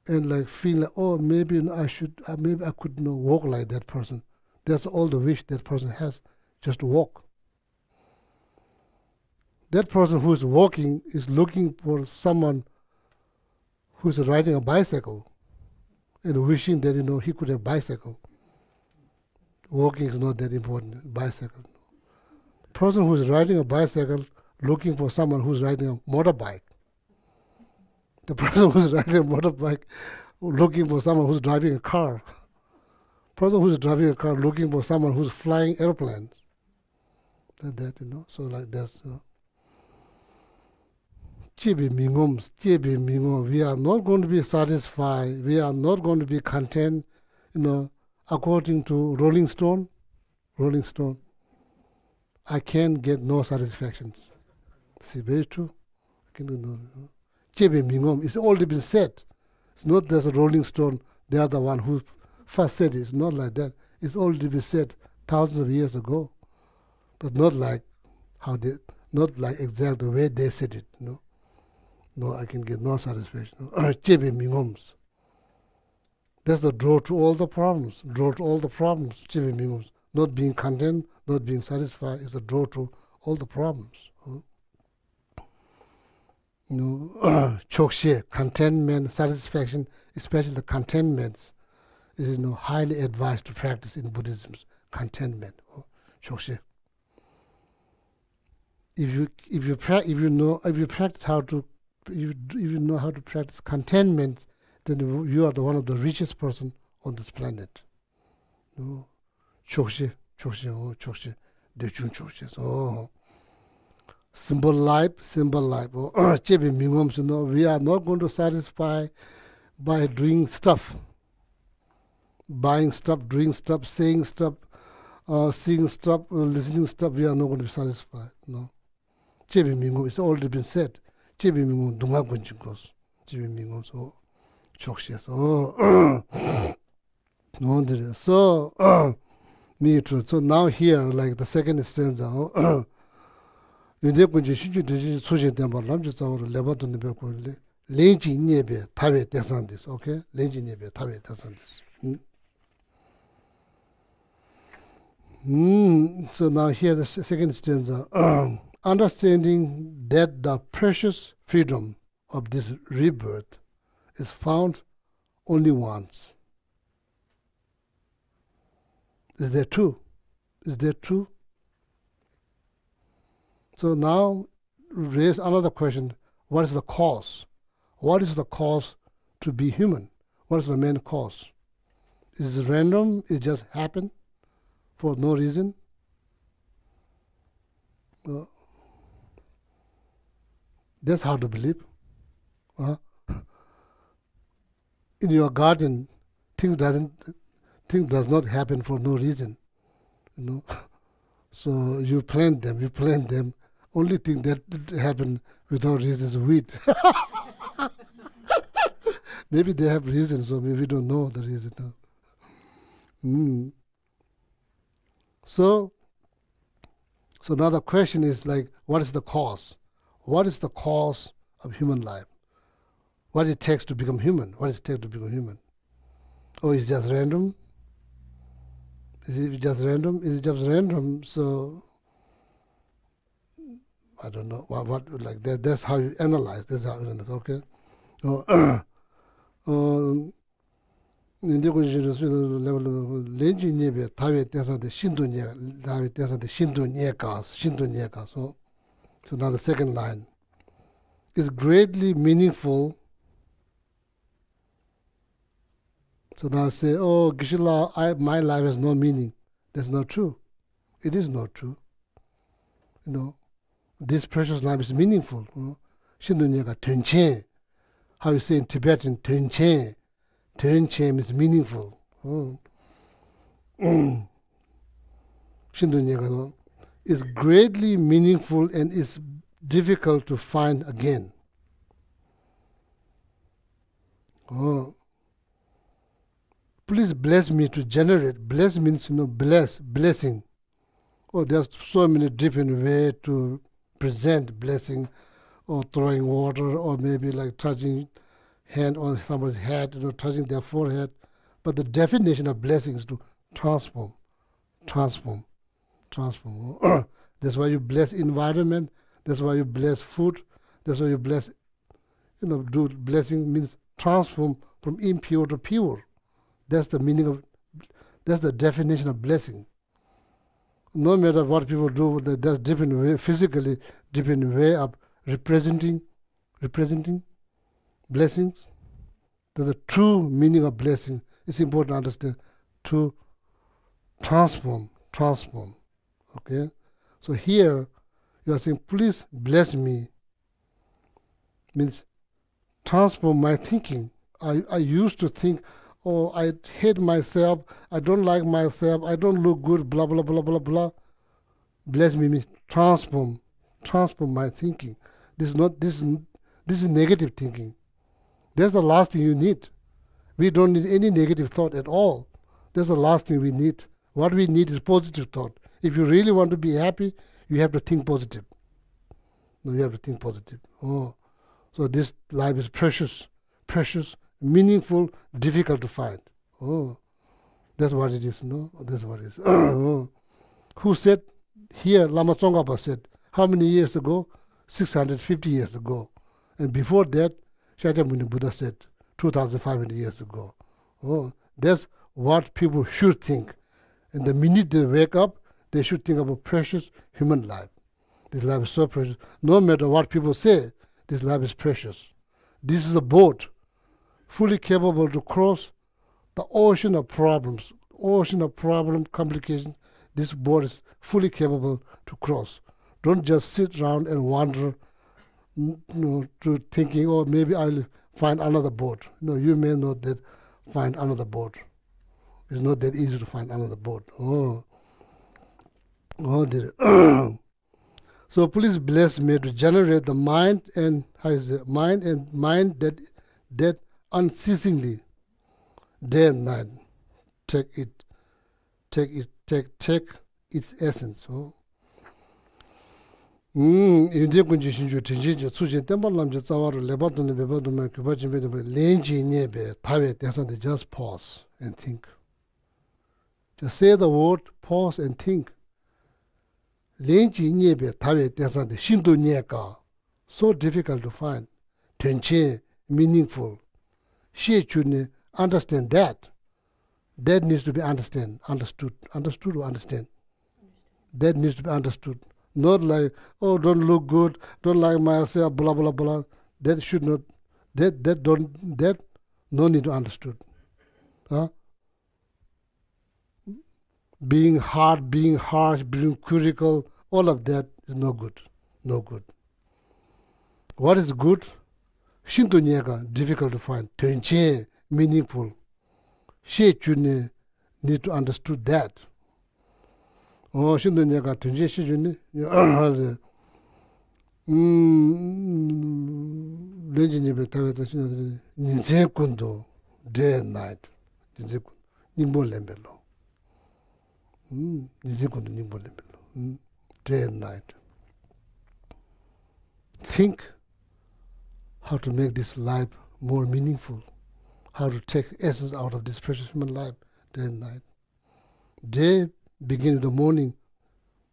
And feel like, oh, maybe maybe I could walk like that person. That's all the wish that person has, just to walk. That person who is walking is looking for someone who is riding a bicycle and wishing that, he could have a bicycle. Walking is not that important, bicycle. Person who is riding a bicycle looking for someone who is riding a motorbike. The person who's riding a motorbike looking for someone who's driving a car. Person who's driving a car looking for someone who's flying airplanes. Like that, So like that. We are not going to be satisfied. We are not going to be content, according to Rolling Stone. I can get no satisfactions. See, very true. It's already been said. It's not just a Rolling Stone, they are the one who first said it. It's not like that. It's already been said thousands of years ago. But not like exactly the way they said it. No, I can get no satisfaction. That's the draw to all the problems. Not being content, not being satisfied is the draw to all the problems. Geshe, contentment, satisfaction, especially the contentments, is highly advised to practice in Buddhism. Contentment, Geshe. If you know how to practice contentment, then you are one of the richest person on this planet. Geshe, Dechun Geshe. So simple life. We are not going to satisfy by doing stuff, buying stuff, doing stuff, saying stuff, seeing stuff, listening stuff. We are not going to be satisfied. No. It's already been said. So so now here, like the second stanza, okay? So now here the second stanza. Understanding that the precious freedom of this rebirth is found only once. Is that true? So now raise another question. What is the cause? What is the cause to be human? What is the main cause? Is it random? It just happened for no reason? That's hard to believe. In your garden, things does not happen for no reason. So you plant them. Only thing that happen without reason is weed. Maybe they have reasons, so maybe we don't know the reason. So now the question is like, what is the cause? What is the cause of human life? What it takes to become human? Or is it just random? Is it just random? So I don't know what like that. That's how you analyze. Okay. So now the second line is greatly meaningful. So now I say, oh, Geshe, my life has no meaning. That's not true. It is not true. This precious life is meaningful. Shindonyega tenchen. How you say in Tibetan, tenchen. Tenchen is meaningful. Shindonyega is greatly meaningful and is difficult to find again. Please bless me to generate. Bless means, blessing. There's so many different ways to present blessing, or throwing water, or maybe like touching hand on somebody's head, touching their forehead. But the definition of blessing is to transform. That's why you bless environment. That's why you bless food. That's why you bless, do blessing means transform from impure to pure. That's the meaning of, that's the definition of blessing. No matter what people do, there's different way, physically different way of representing blessings. The true meaning of blessing is important to understand. To transform. Okay? So here you are saying, please bless me. Means transform my thinking. I used to think, oh, I hate myself, I don't like myself, I don't look good, blah, blah, blah, blah, blah. Bless me means transform my thinking. This is negative thinking. That's the last thing you need. We don't need any negative thought at all. That's the last thing we need. What we need is positive thought. If you really want to be happy, you have to think positive. No, you have to think positive. Oh, so this life is precious, meaningful, difficult to find. Oh, that's what it is. No, that's what it is. Oh. Who said here? Lama Tsongkhapa said. How many years ago? 650 years ago. And before that, Shakyamuni Buddha said 2,500 years ago. Oh, that's what people should think. And the minute they wake up, they should think about precious human life. This life is so precious. No matter what people say, this life is precious. This is a boat fully capable to cross the ocean of problems, complications. This boat is fully capable to cross. Don't just sit around and wander, to thinking, oh, maybe I'll find another boat. No, you may not find another boat. It's not that easy to find another boat. So please bless me to generate the mind that unceasingly, day and night, take its essence. India kunji shinju tinji tsujin temple lamje tsawaru lebatun bebaduma kubajin bedum lenji nyebe tawe tesande. Just pause and think. Just say the word, pause and think. Lenji nyebe tawe tesande shindu nyeka. So difficult to find. Tenche, meaningful. She chune, understand that. That needs to be understood. Understood or understand? That needs to be understood. Not like, oh, don't look good, don't like myself, blah, blah, blah. That should not, that no need to understood. Huh? Being hard, being harsh, being critical, all of that is no good. No good. What is good? Shinto nyega, difficult to find. Tenche, meaningful. She chune, need to understood that. Oh, shinto nyega, tenche she chune. Lenji nyebe taweta shinto, ninsen kundo, day and night. Ninsen kundo, nimbo lembelo. Ninsen kundo, nimbo lembelo. Day and night. Think how to make this life more meaningful, how to take essence out of this precious human life, day and night. Day begin in the morning,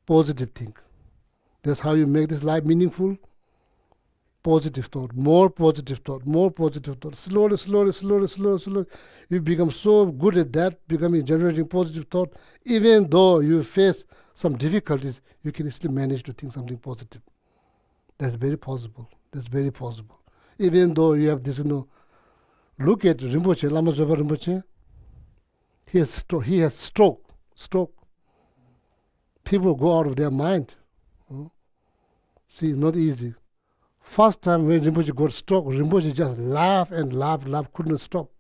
positive think. That's how you make this life meaningful. Positive thought, more positive thought, more positive thought. Slowly. You become so good at that, generating positive thought. Even though you face some difficulties, you can still manage to think something positive. That's very possible. Even though you have this, look at Rinpoche, Lama Zopa Rinpoche. He has stroke. People go out of their mind. See, it's not easy. First time when Rinpoche got stroke, Rinpoche just laughed, couldn't stop.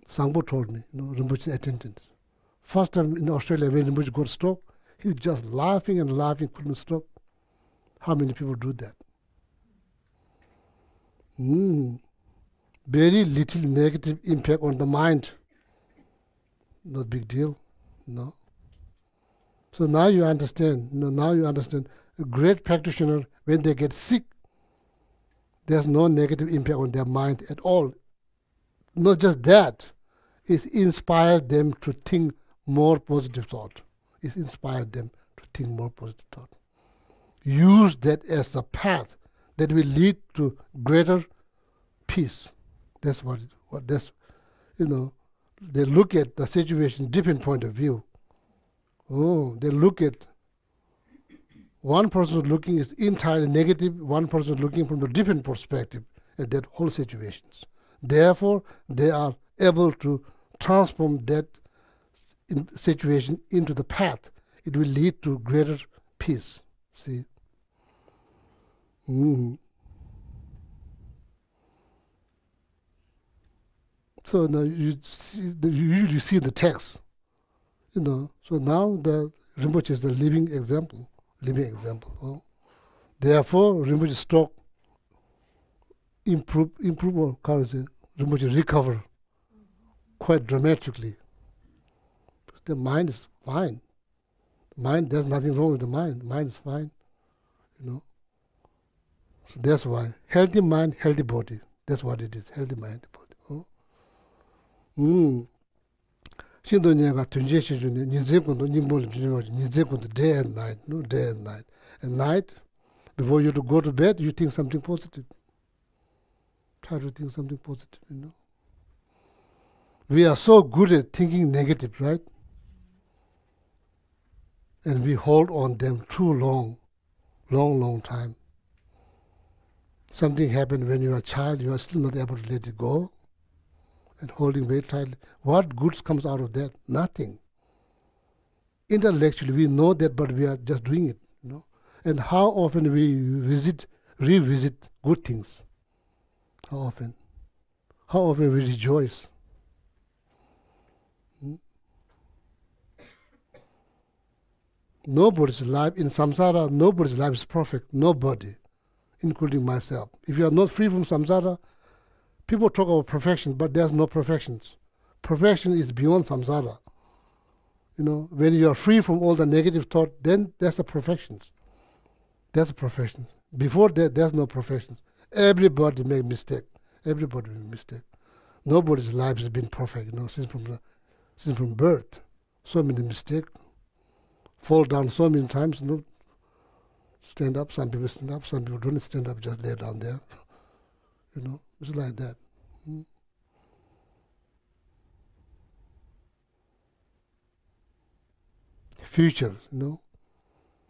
Sangpo told me, Rinpoche's attendant. First time in Australia when Rinpoche got stroke, he's just laughing, couldn't stop. How many people do that? Very little negative impact on the mind. Not big deal, no. So now you understand. A great practitioner, when they get sick, there's no negative impact on their mind at all. Not just that, it inspired them to think more positive thought. Use that as a path that will lead to greater peace. That's they look at the situation different point of view. They look at one person looking is entirely negative, one person looking from a different perspective, at that whole situations. Therefore, they are able to transform that situation into the path. It will lead to greater peace. See? So now you usually see the text, So now the Rinpoche is the living example. Therefore, Rinpoche's stock improve or Rinpoche recover quite dramatically. The mind is fine. There's nothing wrong with the mind. Mind is fine, So that's why healthy mind, healthy body. That's what it is. Healthy mind, healthy body. 신도녀가 둔제시 중에 인생권도 님볼 비밀하지. 인생권도 day and night, no day and night. At night, before you to go to bed, you think something positive. Try to think something positive, We are so good at thinking negative, right? And we hold on them too long time. Something happened when you are a child, you are still not able to let it go. And holding very tightly. What good comes out of that? Nothing. Intellectually, we know that, but we are just doing it, And how often we revisit good things? How often? How often we rejoice? Nobody's life in samsara, nobody's life is perfect. Nobody, including myself. If you are not free from samsara, people talk about perfection, but there's no perfections. Perfection is beyond samsara. When you are free from all the negative thought, then that's the perfections. That's the perfections. Before that, there's no perfections. Everybody make mistake. Everybody make mistake. Nobody's life has been perfect, since from birth. So many mistakes. Fall down so many times, Stand up, some people stand up, some people don't stand up, just lay down there. It's like that. Future,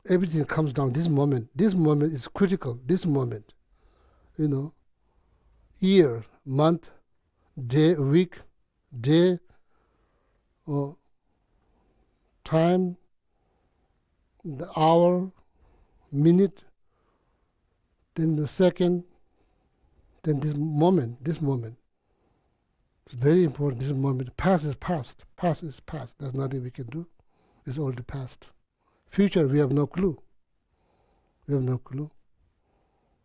Everything comes down this moment. This moment is critical. This moment, Year, month, day, week, day, or time, the hour, minute, then the second, then this moment. It's very important, this moment. Past is past. Past is past. There's nothing we can do. It's already past. Future, we have no clue.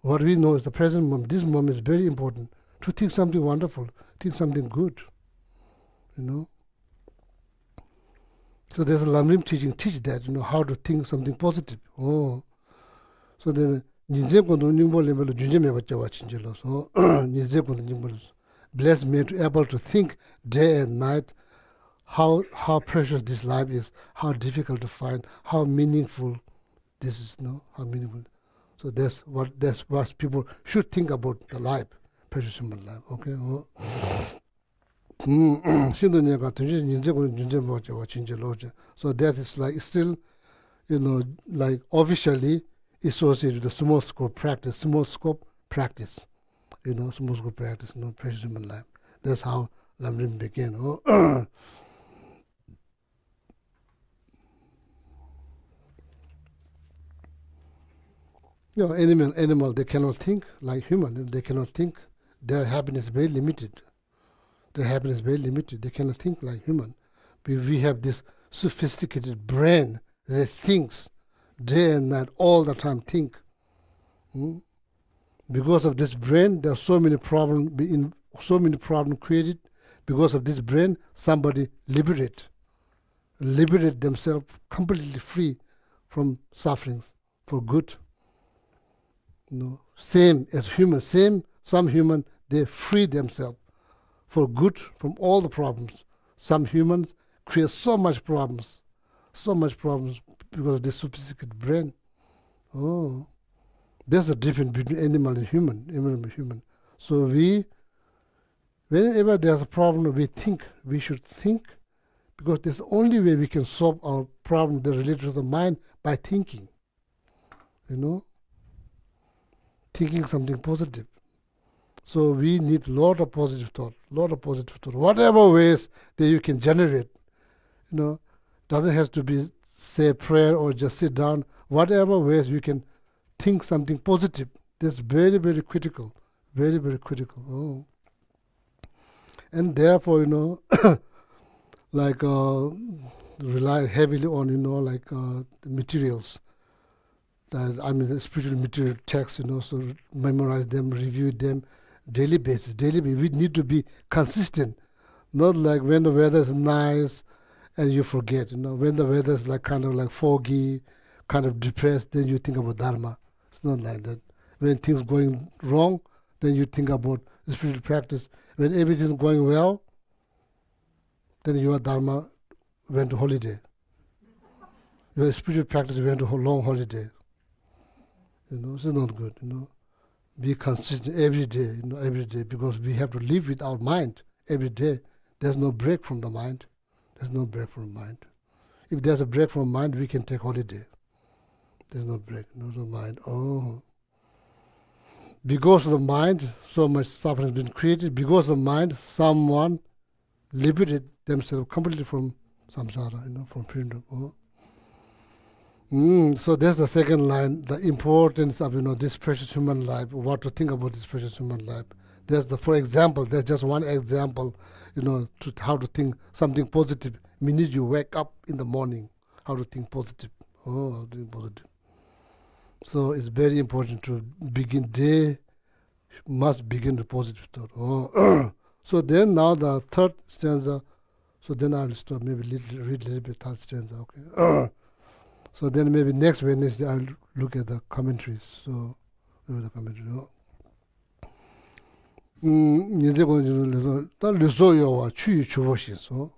What we know is the present moment. This moment is very important. To think something wonderful, think something good. So there's a Lamrim teaching, teach that, how to think something positive. So then, bless me to be able to think day and night how precious this life is, how difficult to find, how meaningful this is, how meaningful. So that's what people should think about the life, precious human life. Okay. So that is like still, like officially associated with the small scope practice, small scope practice, precious human life. That's how Lamrim began. Animal, they cannot think like human. They cannot think. Their happiness is very limited. They cannot think like human. We have this sophisticated brain that thinks day and night, all the time think. Because of this brain, there are so many problems created. Because of this brain, somebody liberate themselves completely free from sufferings for good. Same as human, some human, they free themselves for good from all the problems. Some humans create so much problems because of this sophisticated brain. There's a difference between animal and human. So whenever there's a problem, we should think, because that's the only way we can solve our problem that relates to the mind, by thinking. Thinking something positive. So we need a lot of positive thought, whatever ways that you can generate. Doesn't have to be say prayer or just sit down. Whatever ways you can think something positive. That's very, very critical. Very, very critical. Oh. And therefore, like rely heavily on, the materials. The spiritual material texts, so memorize them, review them, daily basis. We need to be consistent. Not like when the weather is nice and you forget, when the weather is like kind of like foggy, kind of depressed, then you think about Dharma. It's not like that. When things going wrong, then you think about spiritual practice. When everything is going well, then your Dharma went to holiday. Your spiritual practice went to a long holiday. It's not good, Be consistent every day, because we have to live with our mind every day. There's no break from the mind. If there's a break from mind, we can take holiday. There's no break, no mind. Oh. Because of the mind, so much suffering has been created. Because of the mind, someone liberated themselves completely from samsara, from freedom. Oh. So there's the second line, the importance of this precious human life, what to think about this precious human life. There's there's just one example, to how to think something positive. Minute you wake up in the morning, how to think positive. Oh, how to think positive. So it's very important to begin day, must begin with positive thought. Oh. So then now the third stanza, so then I'll stop, maybe read a little bit third stanza, okay. So then maybe next Wednesday I'll look at the commentaries. So the commentary.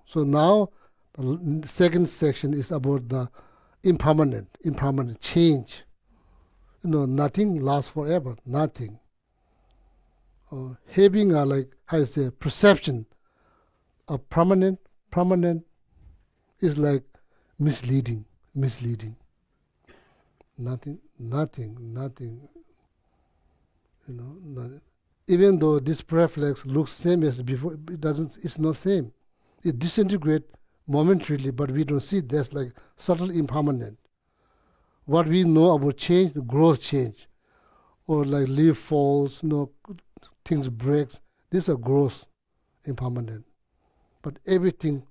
So now the second section is about the impermanent change. Nothing lasts forever. Nothing. Having a perception of permanent is like misleading. Nothing. Nothing. Even though this reflex looks same as before, it's not same. It disintegrates momentarily, but we don't see that's like subtle impermanent. What we know about change, the growth change, or like leaf falls, things breaks. These are growth impermanent. But everything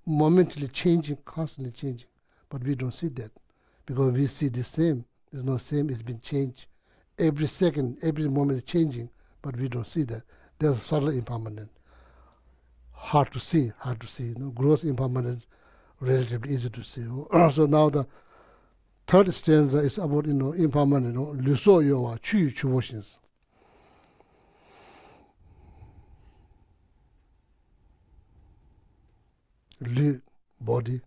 momentarily changing, constantly changing. But we don't see that because we see the same. It's not same, it's been changed. Every second, every moment is changing, but we don't see that. There's subtle impermanent. Hard to see. Gross impermanent, relatively easy to see. So now the third stanza is about impermanent. Luso yowa chu chuvoshins. Li, body.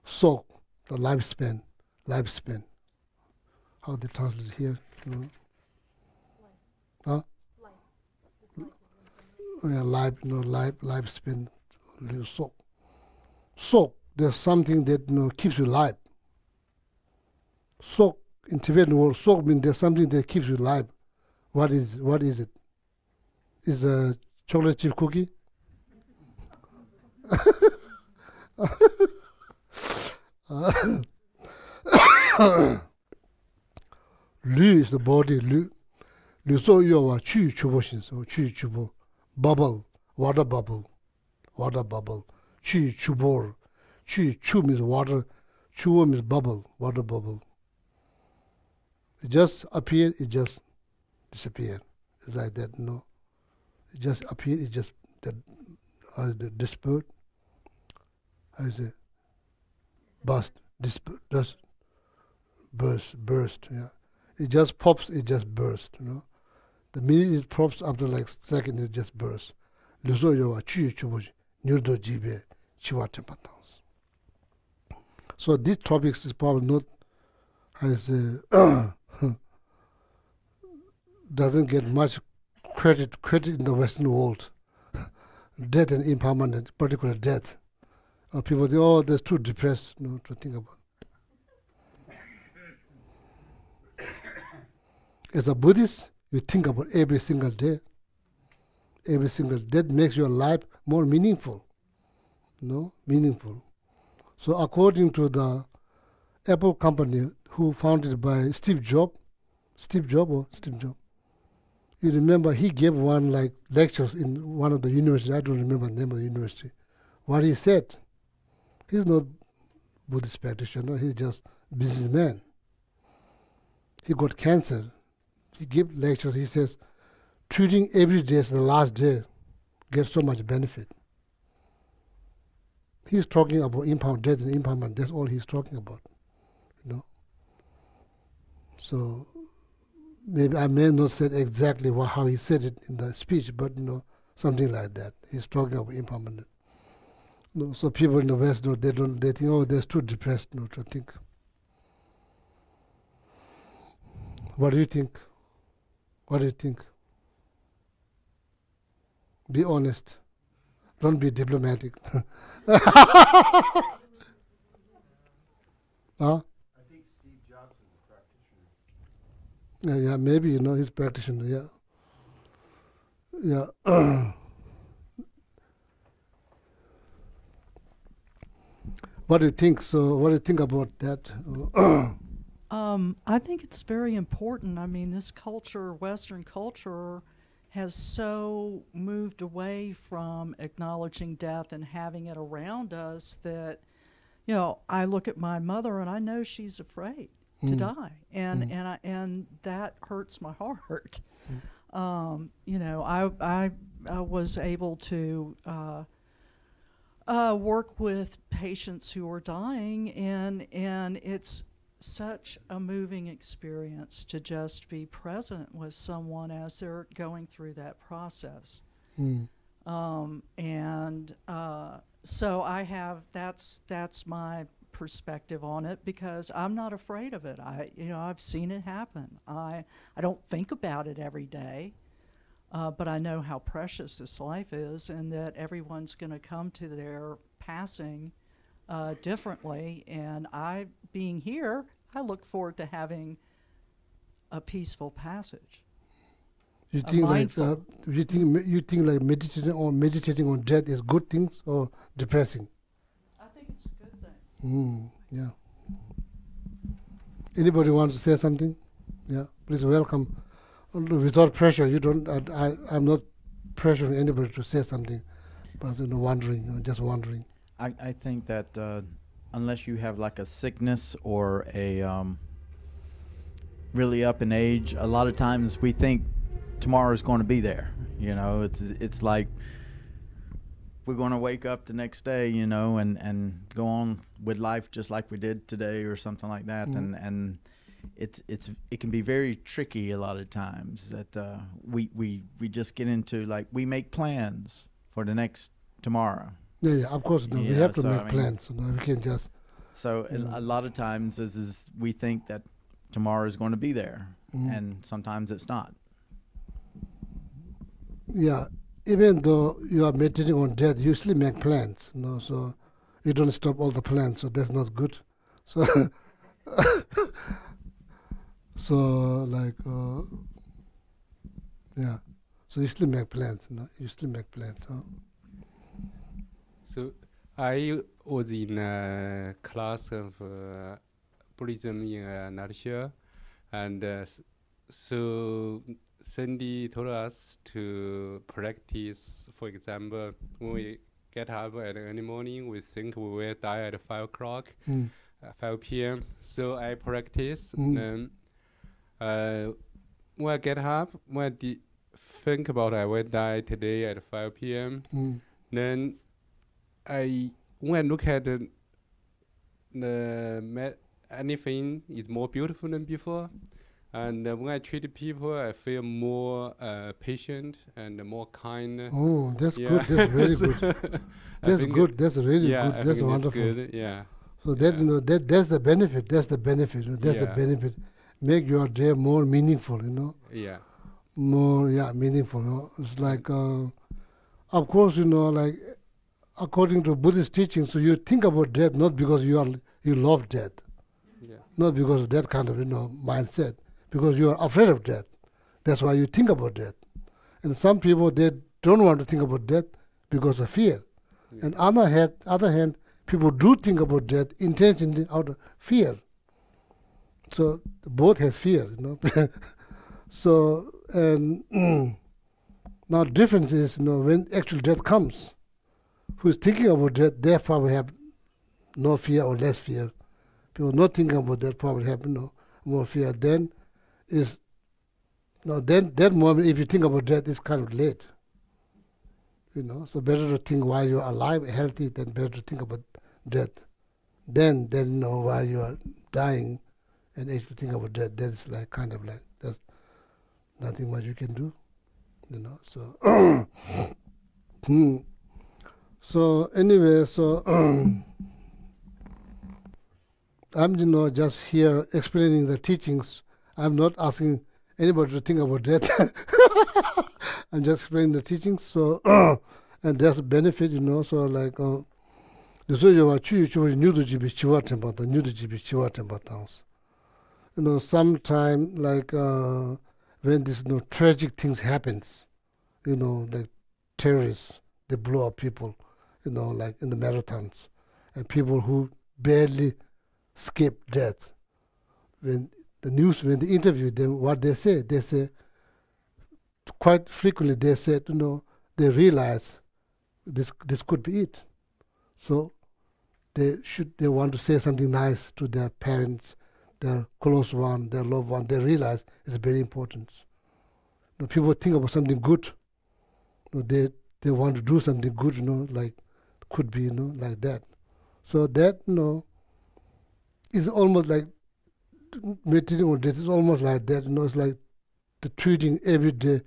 So the lifespan. How they translate here? Huh? Lifespan. So there's something that keeps you alive. So in Tibetan word, so means there's something that keeps you alive. What is it? Is a chocolate chip cookie? Lu is the body. Lu so yowa chu chubo shinso. Chu chubo. Bubble. Water bubble. Chu chubor. Chu means water. Chuo means bubble. Water bubble. It just appear, it just disappear. It's like that, It just appear, it just disperse. How is it? Burst, yeah. It just pops, it just bursts, The minute it pops, after like second, it just bursts. Luso yowa chu chubuji, nyurdo jibe, chiwa tempatans. So these topics is probably not, doesn't get much credit in the Western world. Death and impermanent, particularly death. People say, oh, that's too depressed to think about. As a Buddhist, You think about every single day. Every single day. That makes your life more meaningful. Meaningful. So according to the Apple company, who founded by Steve Jobs, you remember he gave one like lectures in one of the universities. I don't remember the name of the university. What he said, he's not Buddhist practitioner, he's just businessman. He got cancer. He gave lectures, he says, treating every day as the last day gets so much benefit. He's talking about impermanent death and impermanent. That's all he's talking about. So maybe I may not say exactly how he said it in the speech, but something like that. He's talking about impermanent. So people in the West, they think, oh, they're too depressed to think. What do you think? What do you think? Be honest. Don't be diplomatic. Huh? I think Steve Jobs was a practitioner. Yeah, maybe, he's a practitioner, yeah. Yeah. What do you think? So what do you think about that? I think it's very important. I mean, this culture, Western culture, has so moved away from acknowledging death and having it around us that, I look at my mother and I know she's afraid to die, and that hurts my heart. I was able to work with patients who are dying, and it's such a moving experience to just be present with someone as they're going through that process. So I have that's my perspective on it, because I'm not afraid of it. I've seen it happen. I don't think about it every day, but I know how precious this life is, and that everyone's going to come to their passing differently. And being here, I look forward to having a peaceful passage. You think like meditating on death is good things or depressing? I think it's a good thing. Yeah. Anybody wants to say something? Yeah, please welcome. Without pressure, you don't. I'm not pressuring anybody to say something, but just wondering. I think that unless you have like a sickness or a really up in age, a lot of times we think tomorrow is going to be there. It's like we're going to wake up the next day, and go on with life just like we did today or something like that. And it can be very tricky a lot of times that we just get into, like, we make plans for the next tomorrow. Yeah, of course. No, we have to make plans. We can just. So a lot of times is we think that tomorrow is going to be there, and sometimes it's not. Yeah, even though you are meditating on death, you still make plans. So you don't stop all the plans. So that's not good. So, yeah. So you still make plans. You still make plans. So I was in a class of Buddhism in a nutshell, and so Cindy told us to practice. For example, when we get up at early morning, we think we will die at 5 o'clock, 5 p.m. So I practice. Then when I get up, when I think about I will die today at 5 p.m., then when I look at anything is more beautiful than before. And when I treat people, I feel more patient and more kind. Oh, that's good. That's very good. That's good. That's really good. That's wonderful. Good. Yeah. So that's the benefit. That's the benefit. That's the benefit. Make your day more meaningful. Yeah. More meaningful. It's like, of course, like according to Buddhist teaching. So you think about death not because you love death, not because of that kind of mindset. Because you are afraid of death. That's why you think about death. And some people, they don't want to think about death because of fear. Yeah. And on the other hand, people do think about death intentionally out of fear. So both has fear, So, and now difference is, when actual death comes, who is thinking about death, they probably have no fear or less fear. People not thinking about that probably have more fear. Then then that moment, if you think about death, it's kind of late. So better to think while you're alive, healthy, than better to think about death. Then while you are dying, and actually think about death, that's like kind of like there's nothing much you can do. So so anyway, so I'm just here explaining the teachings. I'm not asking anybody to think about death. I'm just explaining the teachings. So and there's a benefit, So like sometime like when this tragic things happens, like terrorists, they blow up people, like in the marathons, and people who barely escape death. When they interview them, what they say quite frequently they said, they realize this could be it. So they want to say something nice to their parents, their close one, their loved one. They realize it's very important. People think about something good. They want to do something good, like could be, like that. So that, is almost like meditating on death. It's almost like that. It's like the treating every day.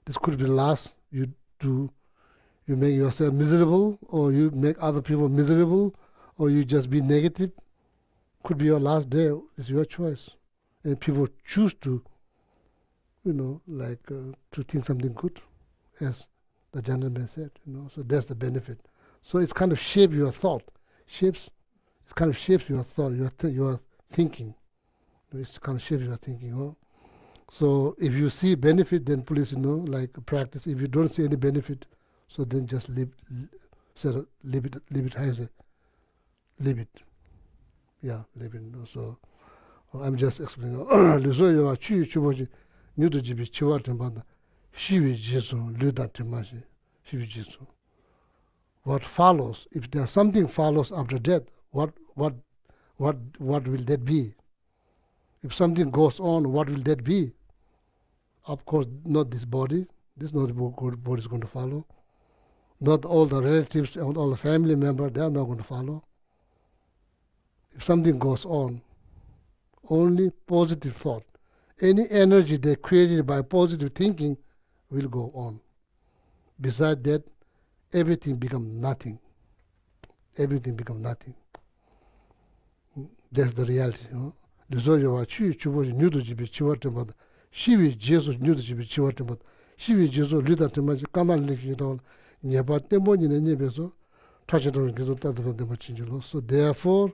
This could be the last you do. You make yourself miserable, or you make other people miserable, or you just be negative. Could be your last day. It's your choice. And people choose to, to think something good, as the gentleman said, So that's the benefit. So it's kind of shape your thought. It kind of shapes your thought, your thinking. It's kind of shapes your thinking. So if you see benefit, then please, like practice. If you don't see any benefit, so then just leave it. Leave it. Yeah, leave it. So I'm just explaining. What follows? If there's something follows after death, what will that be? If something goes on, what will that be? Of course, not this body. This not the body is going to follow. Not all the relatives and all the family members, they are not going to follow. If something goes on, only positive thought. Any energy they created by positive thinking will go on. Besides that, everything becomes nothing. Everything becomes nothing. That's the reality. Shivi Jesus Nudu Chivatimot, Shivi Jesus Lidatimaj, Kanal Likidol, Nyaba Temoni and Nebezo, Tajaton Gizota de Machinjolo. So therefore,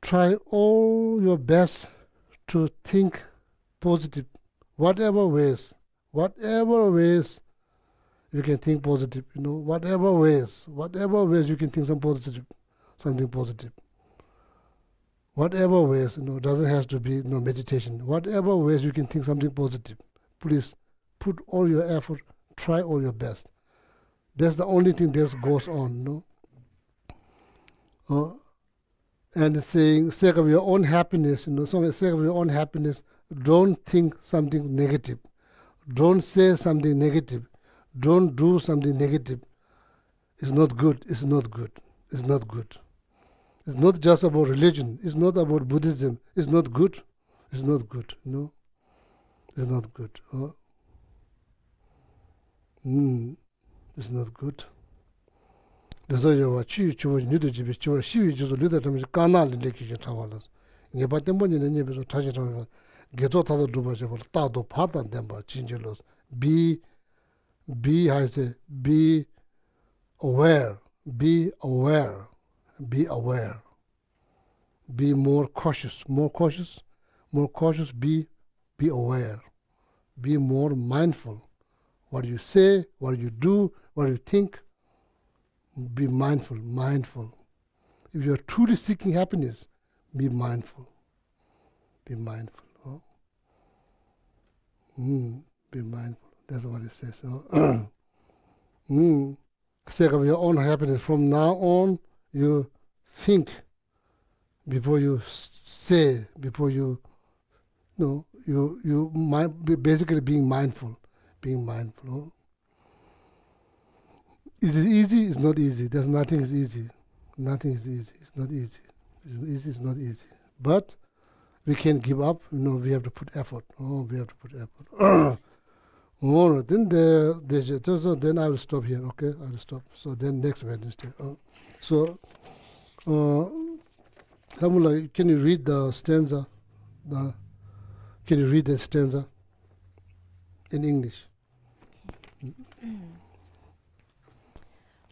try all your best to think positive, whatever ways you can think positive, whatever ways you can think something positive. Whatever ways, doesn't have to be meditation. Whatever ways you can think something positive, please put all your effort, try all your best. That's the only thing that goes on, and saying, sake of your own happiness, so sake of your own happiness, don't think something negative. Don't say something negative. Don't do something negative. It's not good. It's not good. It's not good. It's not just about religion. It's not about Buddhism. It's not good. It's not good. No. It's not good. It's not good. So you are new to Jibis, she just a little time canal in the kitchen towers. You but them when you never touch it on get out of the dubas, Tado part and them, but gingelos. Be, I say, be aware. Be aware. Be aware. Be more cautious. Be be aware, be more mindful. What you say, what you do, what you think, be mindful, mindful. If you are truly seeking happiness, be mindful. Be mindful. Oh? Be mindful. That's what it says. Oh? Sake of your own happiness. From now on, you think before you say, before you, basically being mindful. Being mindful. Oh? Is it easy? It's not easy. There's nothing is easy. Nothing is easy. It's not easy. It's not easy. But we can't give up. We have to put effort. We have to put effort. Then then I will stop here. Okay, I will stop. So then next Wednesday. Kamula, can you read the stanza? Can you read the stanza in English?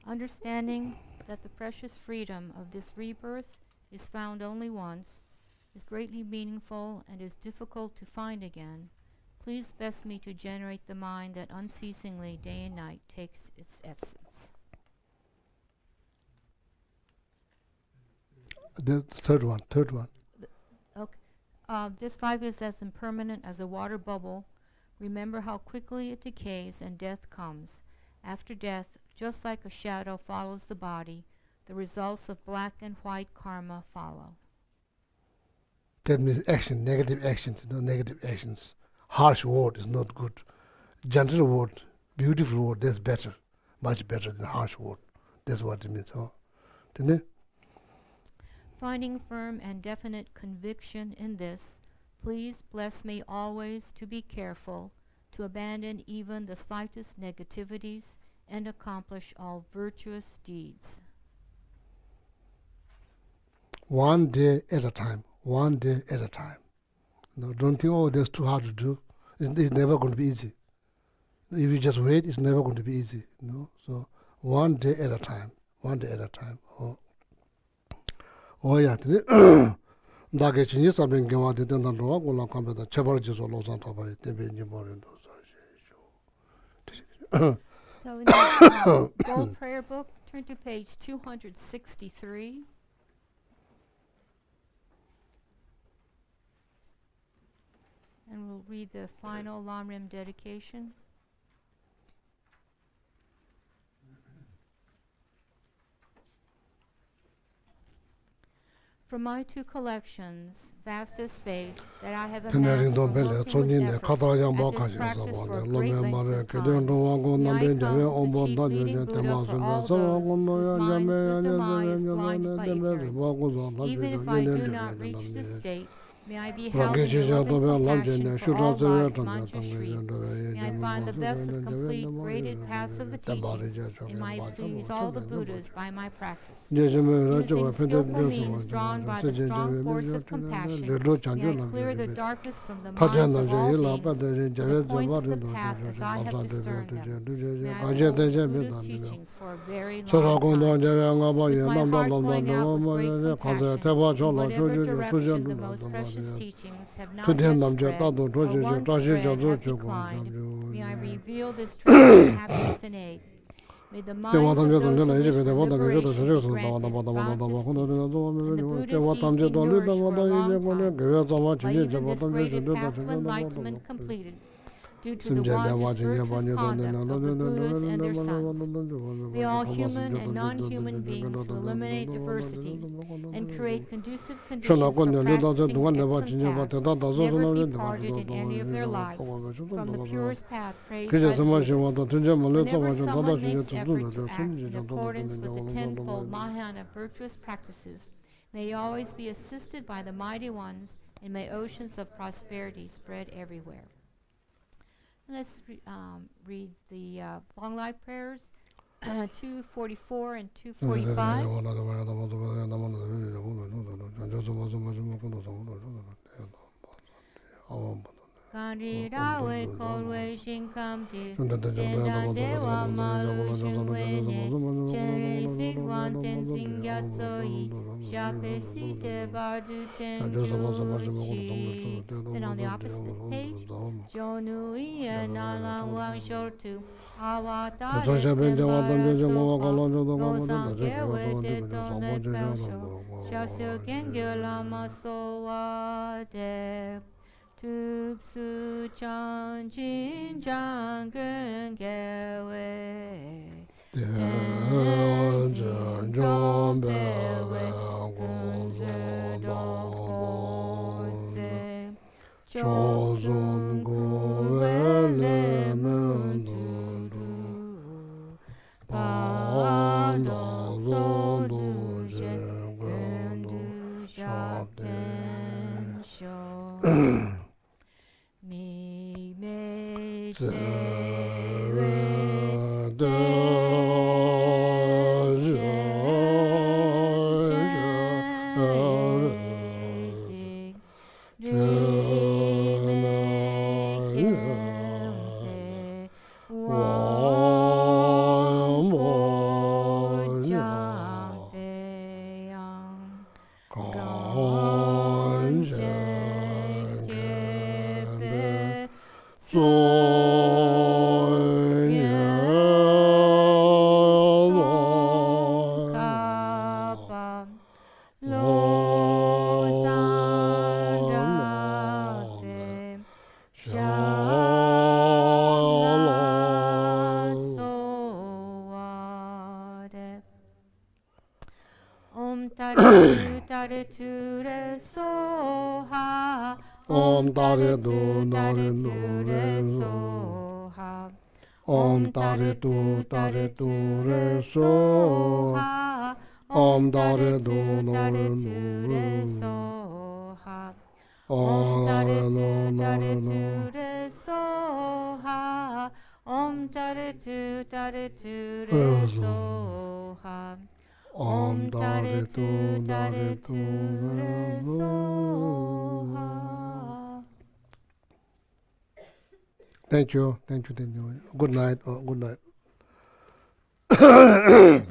Understanding that the precious freedom of this rebirth is found only once, is greatly meaningful, and is difficult to find again, please bless me to generate the mind that unceasingly, day and night, takes its essence. The third one. Okay. This life is as impermanent as a water bubble. Remember how quickly it decays and death comes. After death, just like a shadow follows the body, the results of black and white karma follow. That means action, negative actions, negative actions. Harsh word is not good. Gentle word, beautiful word, that's better. Much better than harsh word. That's what it means. Didn't it? Finding firm and definite conviction in this, please bless me always to be careful, to abandon even the slightest negativities, and accomplish all virtuous deeds. One day at a time. One day at a time. Don't think, that's too hard to do. It's never going to be easy. If you just wait, it's never going to be easy. So one day at a time. One day at a time. Yeah. Dage chinyi sabin gewa de den dan roa gola kambe da chebar jiso lo san tabai tebe ni morin do So in the Gold Prayer Book, turn to page 263. And we'll read the final Lamrim dedication. From my two collections, vast as space, that I have amassed for working with effort, at this practice for a great length of time, may I come the chief leading Buddha for all those whose mind's wisdom eye is blinded by ignorance. Even if I do not reach this state, may I be held in your loving compassion for all lives, mantra Shri. May I find the best of complete, graded paths of the teachings, and may I please all the Buddhas by my practice. Using skillful means drawn by the strong force of compassion, may I clear the darkness from the minds of all beings, and points of the path as I have discerned them. May I hold Buddha's teachings for a very long time. With my heart going out with great compassion, in whatever direction the most precious teachings have not yet spread, or once spread have declined, may I reveal this treasure of happiness and aid. May the minds of those who wish for liberation be granted boundless peace, and the Buddha's deeds be nourished for a long time. By even this graded path to enlightenment completed, due to the wondrous virtuous conduct of the Buddhas and their sons. May all human and non-human beings who eliminate adversity and create conducive conditions for practicing excellent paths never be parted in any of their lives from the purest path praised by the Buddhas. Whenever someone makes effort to act in accordance with the tenfold Mahayana virtuous practices, may he always be assisted by the mighty ones, and may oceans of prosperity spread everywhere. Let's read the long life prayers, 244 and 245. Gandhi Dawe Kolwe Shinkam Ti Dendan Dewa Malu Shingwe Chenri wan tenzin yatsoi, shape site bardu tenjuchi. Then on the opposite page, Jonui and Alan Wang Shortu, Awata Rosan Gewe de Tonle Persho, Shasio Gengula Masowa de Tupsu Chan Jin Jang Gun Gewe. Tenzin Kompewe Kunze Dokoze Chosun Gowele Mendudu Pano Zondu Gendu Shakten Sho Mi Me Tsewe Tare tu re so ha. Om tare tu tare tu re so ha. Om tare tu re so ha. Om tare tu re so ha. Om tare tu re so ha. Om tare tu re so ha. Om tare tu re so ha. Thank you. Good night. Good night.